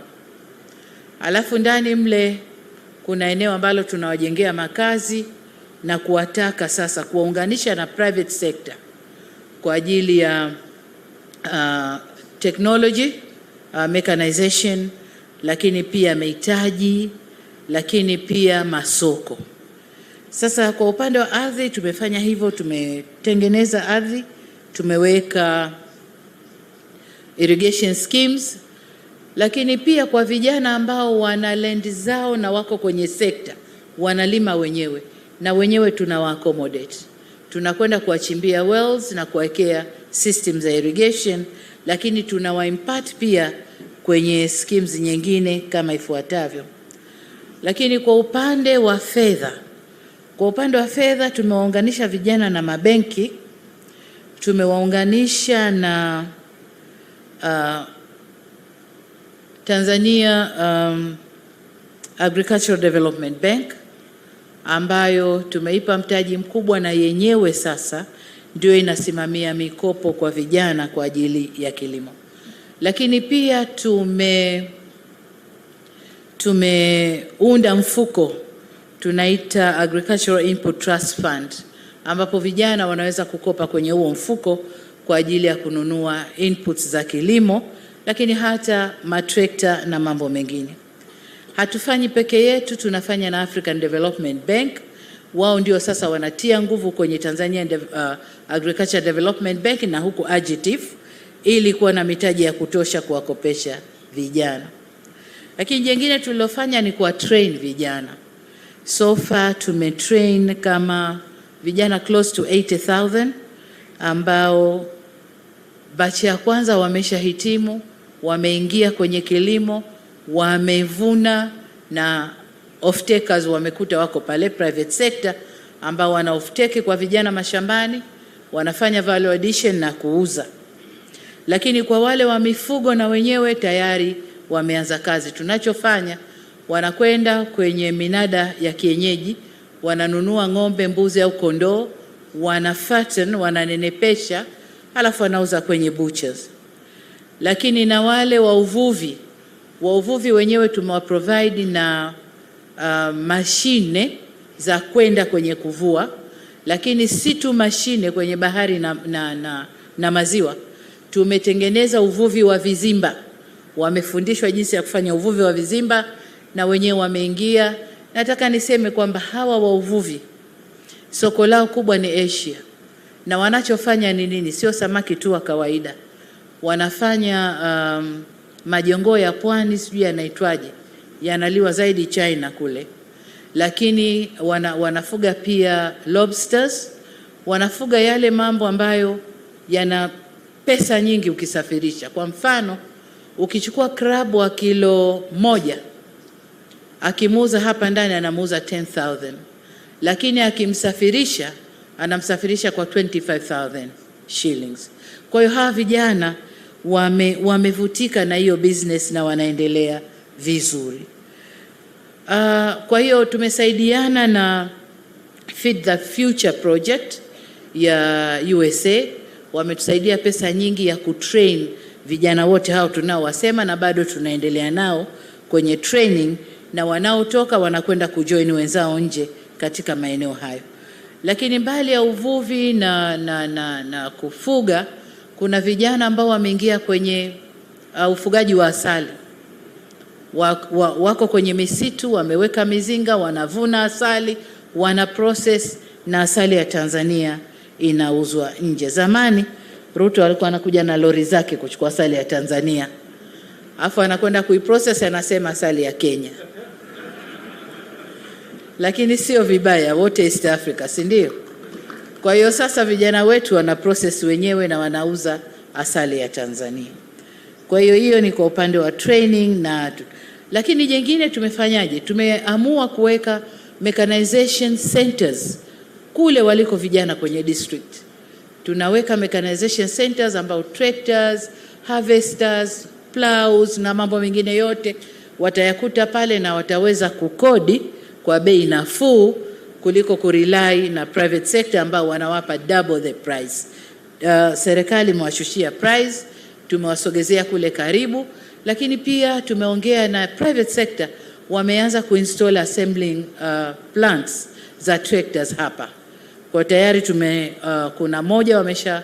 Alafu ndani mle kuna eneo ambalo tunawajengea makazi na kuwataka sasa kuwaunganisha na private sector kwa ajili ya technology, mechanization, lakini pia mitaji, lakini pia masoko. Sasa kwa upande wa ardhi tumefanya hivyo, tumetengeneza ardhi, tumeweka irrigation schemes, lakini pia kwa vijana ambao wana land zao na wako kwenye sekta wanalima wenyewe, na wenyewe tunawa accommodate. Tunakwenda kuwachimbia wells na kuwekea systems za irrigation, lakini tunawa impart pia kwenye schemes nyingine kama ifuatavyo. Lakini kwa upande wa fedha, tumewaunganisha vijana na mabenki, tumewaunganisha na Tanzania Agricultural Development Bank ambayo tumeipa mtaji mkubwa, na yenyewe sasa ndio inasimamia mikopo kwa vijana kwa ajili ya kilimo. Lakini pia tumeunda mfuko tunaita Agricultural Input Trust Fund, ambapo vijana wanaweza kukopa kwenye huo mfuko kwa ajili ya kununua inputs za kilimo, lakini hata matrekta na mambo mengine. Hatufanyi peke yetu, tunafanya na African Development Bank. Wao ndio sasa wanatia nguvu kwenye Tanzania Agriculture Development Bank na huku AGITIF, ili kuwa na mitaji ya kutosha kuwakopesha vijana. Lakini jingine tulilofanya ni kuwa train vijana. So far tumetrain kama vijana close to 80,000 ambao bachi ya kwanza wameshahitimu, wameingia kwenye kilimo, wamevuna, na off-takers wamekuta wako pale private sector ambao wana off-take kwa vijana mashambani, wanafanya value addition na kuuza. Lakini kwa wale wa mifugo na wenyewe tayari wameanza kazi. Tunachofanya, wanakwenda kwenye minada ya kienyeji, wananunua ng'ombe, mbuzi au kondoo, wanafatten, wananenepesha, halafu wanauza kwenye butchers. Lakini na wale wa uvuvi wenyewe tumewaprovide na mashine za kwenda kwenye kuvua, lakini si tu mashine kwenye bahari na maziwa. Tumetengeneza uvuvi wa vizimba, wamefundishwa jinsi ya kufanya uvuvi wa vizimba na wenyewe wameingia. Nataka niseme kwamba hawa wa uvuvi soko lao kubwa ni Asia, na wanachofanya ni nini? Sio samaki tu wa kawaida, wanafanya majongoo ya pwani, sijui yanaitwaje, yanaliwa zaidi China kule, lakini wanafuga pia lobsters, wanafuga yale mambo ambayo yana pesa nyingi ukisafirisha. Kwa mfano, ukichukua crab wa kilo 1 akimuuza hapa ndani anamuuza 10,000, lakini akimsafirisha anamsafirisha kwa 25,000 shillings. Kwa hiyo hawa vijana wamevutika na hiyo business na wanaendelea vizuri. Kwa hiyo tumesaidiana na Feed the Future project ya USA, wametusaidia pesa nyingi ya kutrain vijana wote hao tunaowasema, na bado tunaendelea nao kwenye training, na wanaotoka wanakwenda kujoin wenzao nje katika maeneo hayo. Lakini mbali ya uvuvi na kufuga, kuna vijana ambao wameingia kwenye ufugaji wa asali. Wako kwenye misitu, wameweka mizinga, wanavuna asali, wana process, na asali ya Tanzania inauzwa nje. Zamani Ruto alikuwa anakuja na lori zake kuchukua asali ya Tanzania, afu anakwenda kuiprocess, anasema asali ya Kenya. Lakini sio vibaya, wote East Africa, si ndio? Kwa hiyo sasa vijana wetu wana process wenyewe na wanauza asali ya Tanzania. Kwa hiyo hiyo ni kwa upande wa training. Lakini jingine tumefanyaje? Tumeamua kuweka mechanization centers kule waliko vijana kwenye district. Tunaweka mechanization centers ambao tractors, harvesters, plows na mambo mengine yote watayakuta pale, na wataweza kukodi kwa bei nafuu kuliko kurely na private sector ambao wanawapa double the price. Serikali imewashushia price, tumewasogezea kule karibu, lakini pia tumeongea na private sector, wameanza kuinstall assembling plants za tractors hapa. Kwa tayari kuna moja wamesha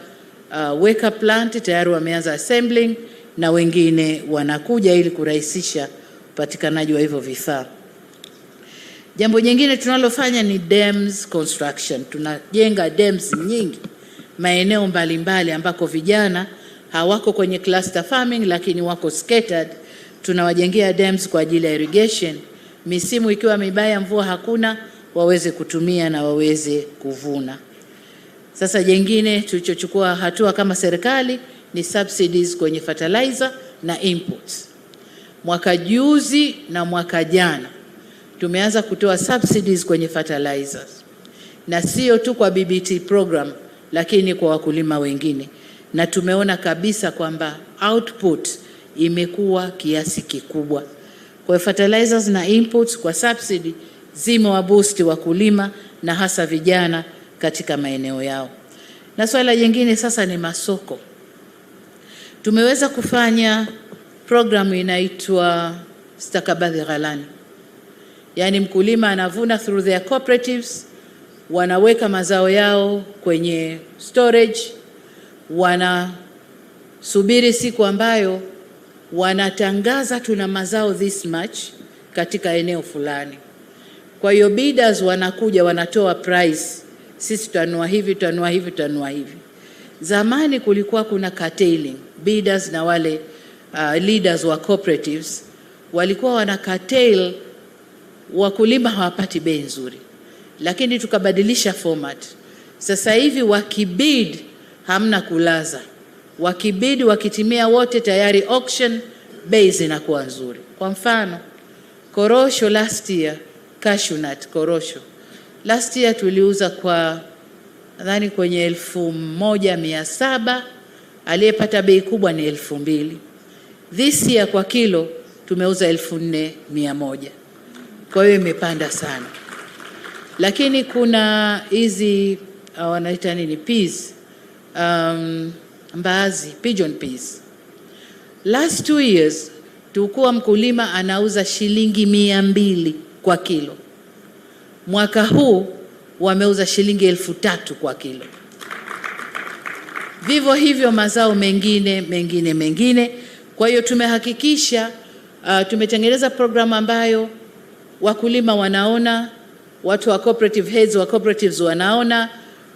weka plant tayari, wameanza assembling, na wengine wanakuja ili kurahisisha upatikanaji wa hivyo vifaa. Jambo jingine tunalofanya ni dams construction. Tunajenga dams nyingi maeneo mbalimbali ambako vijana hawako kwenye cluster farming lakini wako scattered. Tunawajengea dams kwa ajili ya irrigation. Misimu ikiwa mibaya, mvua hakuna, waweze kutumia na waweze kuvuna. Sasa jengine tulichochukua hatua kama serikali ni subsidies kwenye fertilizer na inputs. Mwaka juzi na mwaka jana tumeanza kutoa subsidies kwenye fertilizers, na sio tu kwa BBT program lakini kwa wakulima wengine, na tumeona kabisa kwamba output imekuwa kiasi kikubwa. Kwa fertilizers na inputs kwa subsidy zimewaboost wakulima na hasa vijana katika maeneo yao. Na swala jingine sasa ni masoko. Tumeweza kufanya program inaitwa Mustakabali ghalani. Yaani mkulima anavuna through their cooperatives, wanaweka mazao yao kwenye storage, wanasubiri siku ambayo wanatangaza tuna mazao this much katika eneo fulani. Kwa hiyo bidders wanakuja wanatoa price, sisi tutanua hivi, tutanua hivi, tutanua hivi. Zamani kulikuwa kuna curtailing, bidders na wale leaders wa cooperatives walikuwa wana curtail, wakulima hawapati bei nzuri. Lakini tukabadilisha format. Sasa hivi wakibid hamna kulaza. Wakibid wakitimia wote tayari auction, bei zinakuwa nzuri. Kwa mfano, korosho last year, cashew nut korosho. Last year tuliuza kwa nadhani kwenye 1,700, aliyepata bei kubwa ni 2,000. This year kwa kilo tumeuza 4,100. Kwa hiyo imepanda sana. Lakini kuna hizi wanaita nini, peas, mbaazi, pigeon peas. Last 2 years tulikuwa mkulima anauza shilingi 200 kwa kilo. Mwaka huu wameuza shilingi 3,000 kwa kilo. Vivyo hivyo mazao mengine. Kwa hiyo tumehakikisha tumetengeneza programu ambayo wakulima wanaona, watu wa cooperative heads wa cooperatives wanaona,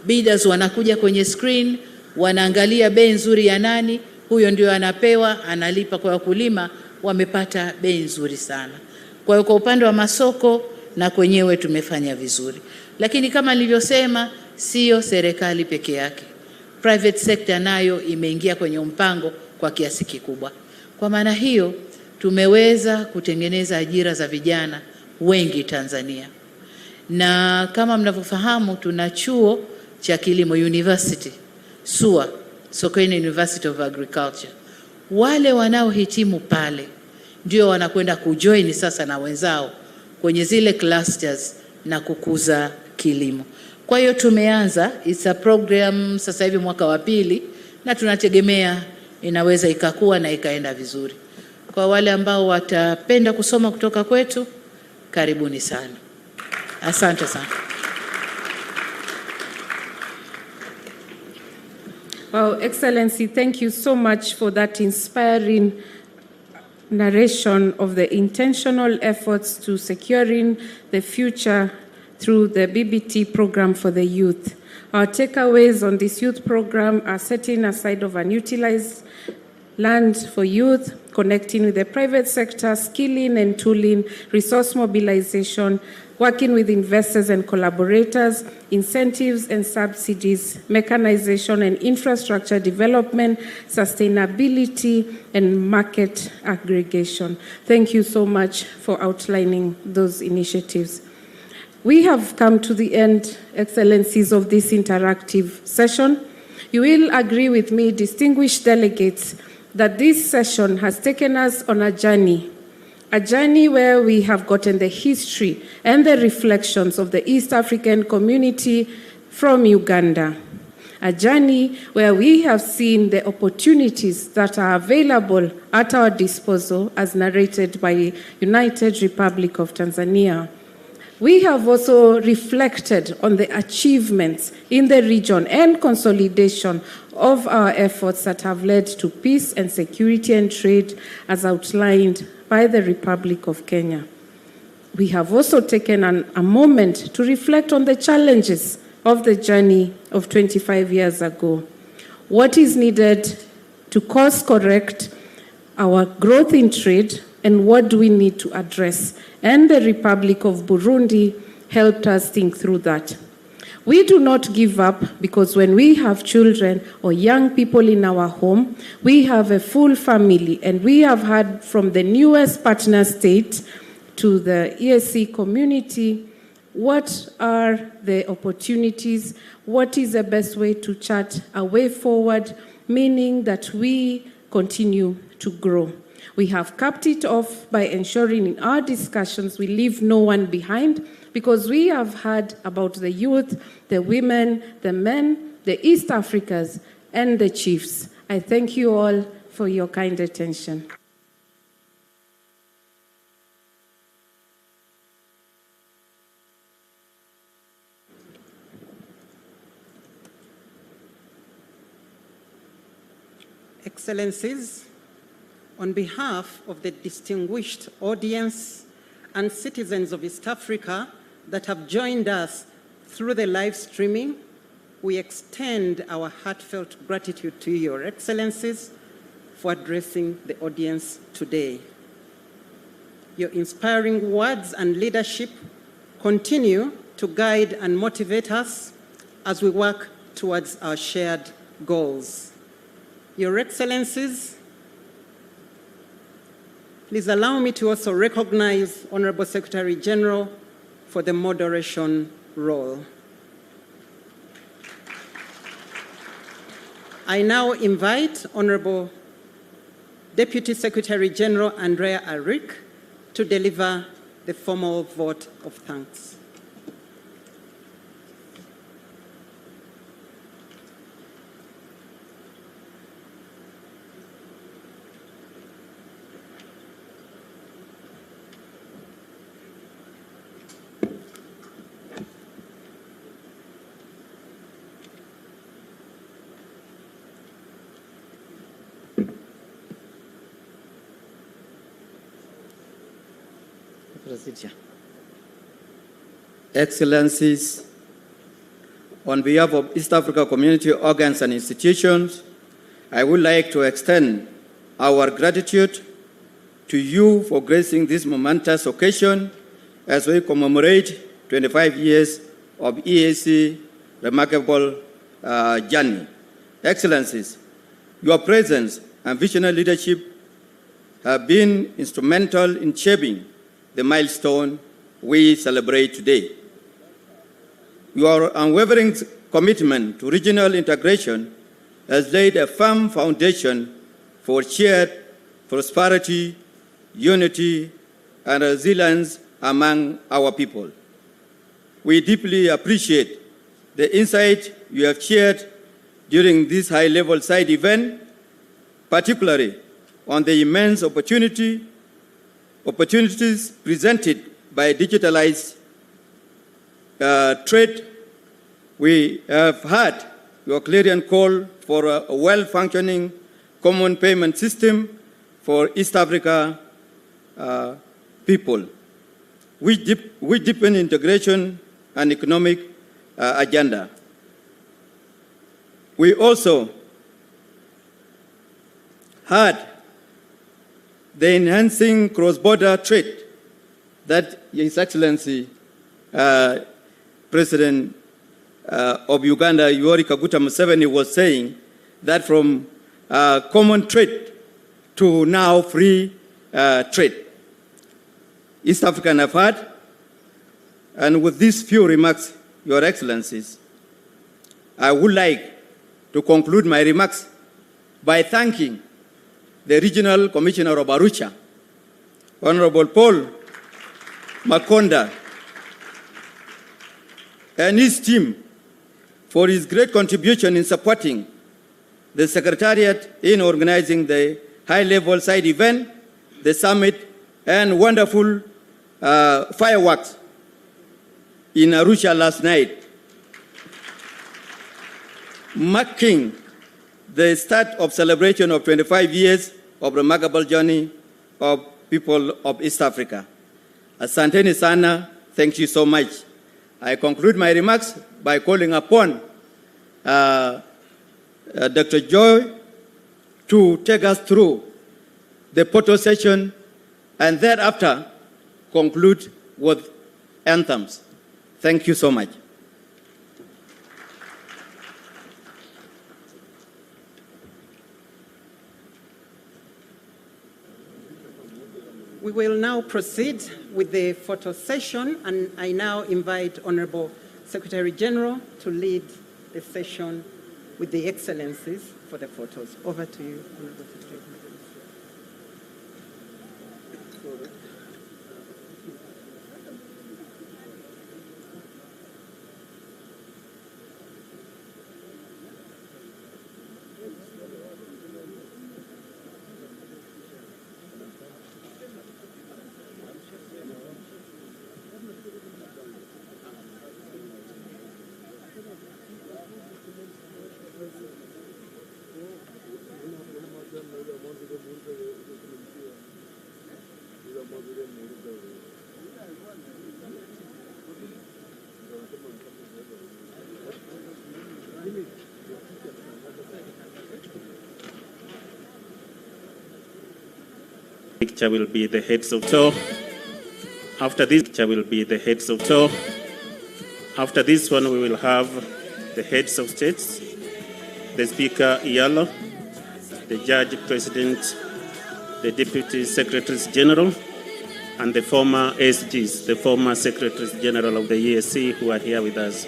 bidders wanakuja kwenye screen, wanaangalia bei nzuri ya nani, huyo ndio anapewa, analipa. Kwa wakulima wamepata bei nzuri sana. Kwa hiyo kwa upande wa masoko na kwenyewe tumefanya vizuri. Lakini kama nilivyosema, sio serikali peke yake. Private sector nayo imeingia kwenye mpango kwa kiasi kikubwa. Kwa maana hiyo tumeweza kutengeneza ajira za vijana wengi Tanzania. Na kama mnavyofahamu tuna chuo cha kilimo university, SUA, Sokoine University of Agriculture. Wale wanaohitimu pale ndio wanakwenda kujoin sasa na wenzao kwenye zile clusters na kukuza kilimo. Kwa hiyo tumeanza, it's a program sasa hivi mwaka wa 2 na tunategemea inaweza ikakua na ikaenda vizuri. Kwa wale ambao watapenda kusoma kutoka kwetu, karibuni sana. Asante sana. Well, Excellency, thank you so much for that inspiring narration of the intentional efforts to securing the future through the BBT program for the youth. Our takeaways on this youth program are setting aside of unutilized land for youth, connecting with the private sector, skilling and tooling, resource mobilization, working with investors and collaborators, incentives and subsidies, mechanization and infrastructure development, sustainability, and market aggregation. Thank you so much for outlining those initiatives. We have come to the end, Excellencies, of this interactive session. You will agree with me, distinguished delegates, that this session has taken us on a journey where we have gotten the history and the reflections of the East African community from Uganda. A journey where we have seen the opportunities that are available at our disposal as narrated by United Republic of Tanzania. We have also reflected on the achievements in the region and consolidation of our efforts that have led to peace and security and trade as outlined by the Republic of Kenya. We have also taken a moment to reflect on the challenges of the journey of 25 years ago. What is needed to course correct our growth in trade, and what do we need to address? And the Republic of Burundi helped us think through that. We do not give up because when we have children or young people in our home, we have a full family, and we have heard from the newest partner state to the EAC community what are the opportunities, what is the best way to chart a way forward, meaning that we continue to grow. We have capped it off by ensuring in our discussions we leave no one behind, because we have heard about the youth, the women, the men, the East Africans, and the chiefs. I thank you all for your kind attention. Excellencies, on behalf of the distinguished audience and citizens of East Africa that have joined us through the live streaming, we extend our heartfelt gratitude to Your Excellencies for addressing the audience today. Your inspiring words and leadership continue to guide and motivate us as we work towards our shared goals. Your Excellencies, please allow me to also recognize Honorable Secretary General for the moderation role. I now invite Honorable Deputy Secretary General Andrea Arik to deliver the formal vote of thanks. Excellencies, on behalf of East Africa community organs and institutions, I would like to extend our gratitude to you for gracing this momentous occasion as we commemorate 25 years of EAC remarkable journey. Excellencies, your presence and visionary leadership have been instrumental in shaping the milestone we celebrate today. Your unwavering commitment to regional integration has laid a firm foundation for shared prosperity, unity, and resilience among our people. We deeply appreciate the insight you have shared during this high-level side event, particularly on the immense opportunities presented by digitalized trade. We have heard your clarion call for a well-functioning common payment system for East Africa people, which deepen integration and economic agenda. We also heard the enhancing cross-border trade that His Excellency President of Uganda, Yoweri Kaguta Museveni, was saying, that from common trade to now free trade. East African have had, and with these few remarks, Your Excellencies, I would like to conclude my remarks by thanking the Regional Commissioner of Arusha, Honorable Paul Makonda, and his team for his great contribution in supporting the Secretariat in organizing the high-level side event, the summit, and wonderful fireworks in Arusha last night, marking the start of celebration of 25 years of remarkable journey of people of East Africa. Asanteni sana, thank you so much. I conclude my remarks by calling upon Dr. Joy to take us through the photo session and thereafter conclude with anthems. Thank you so much. We will now proceed with the photo session, and I now invite Honorable Secretary General to lead the session with the excellencies for the photos. Over to you, Honorable Secretary. Picture will be the heads of so. After this picture will be the heads of so. After this one, we will have the heads of states, the Speaker Yalo, the Judge President, the Deputy Secretaries General, and the former SGs, the former Secretaries General of the EAC who are here with us.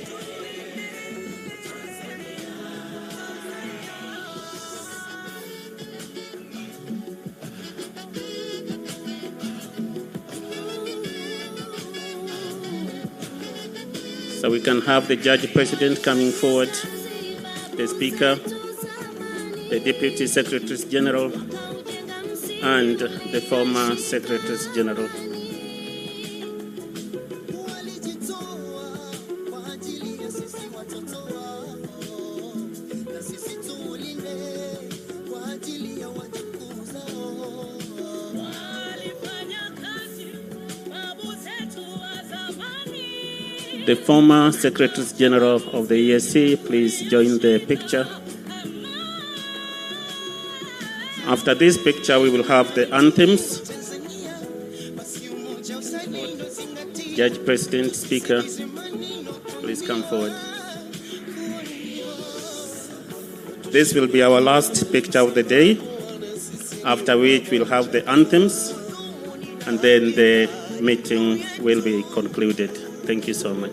So we can have the Judge President coming forward, the Speaker, the Deputy Secretaries General, and the former Secretaries General. The former Secretaries General of the EAC, please join the picture. After this picture, we will have the anthems. Judge, President, Speaker, please come forward. This will be our last picture of the day, after which we'll have the anthems, and then the meeting will be concluded. Thank you so much.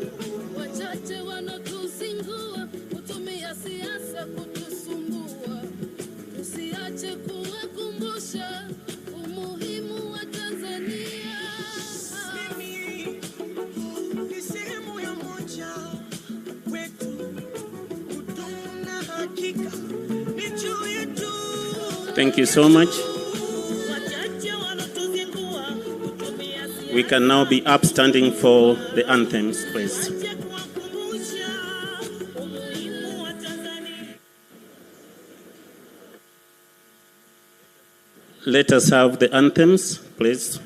Thank you so much. We can now be upstanding for the anthems, please. Let us have the anthems, please.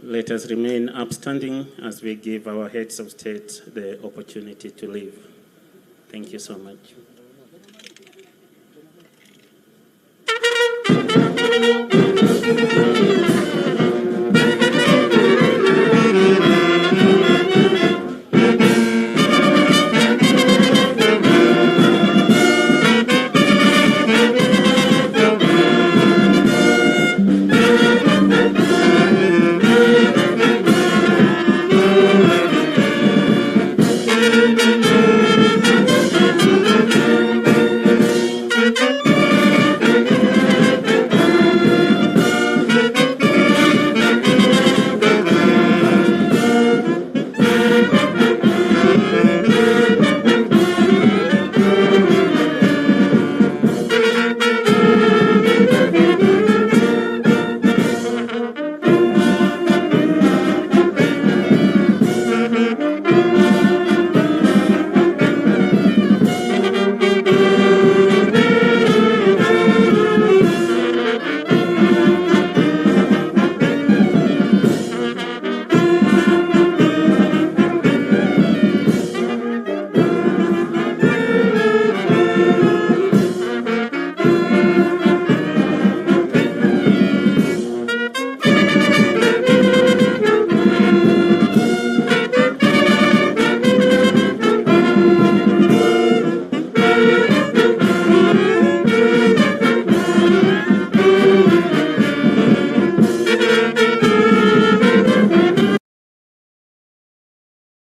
Let us remain upstanding as we give our heads of state the opportunity to leave. Thank you so much.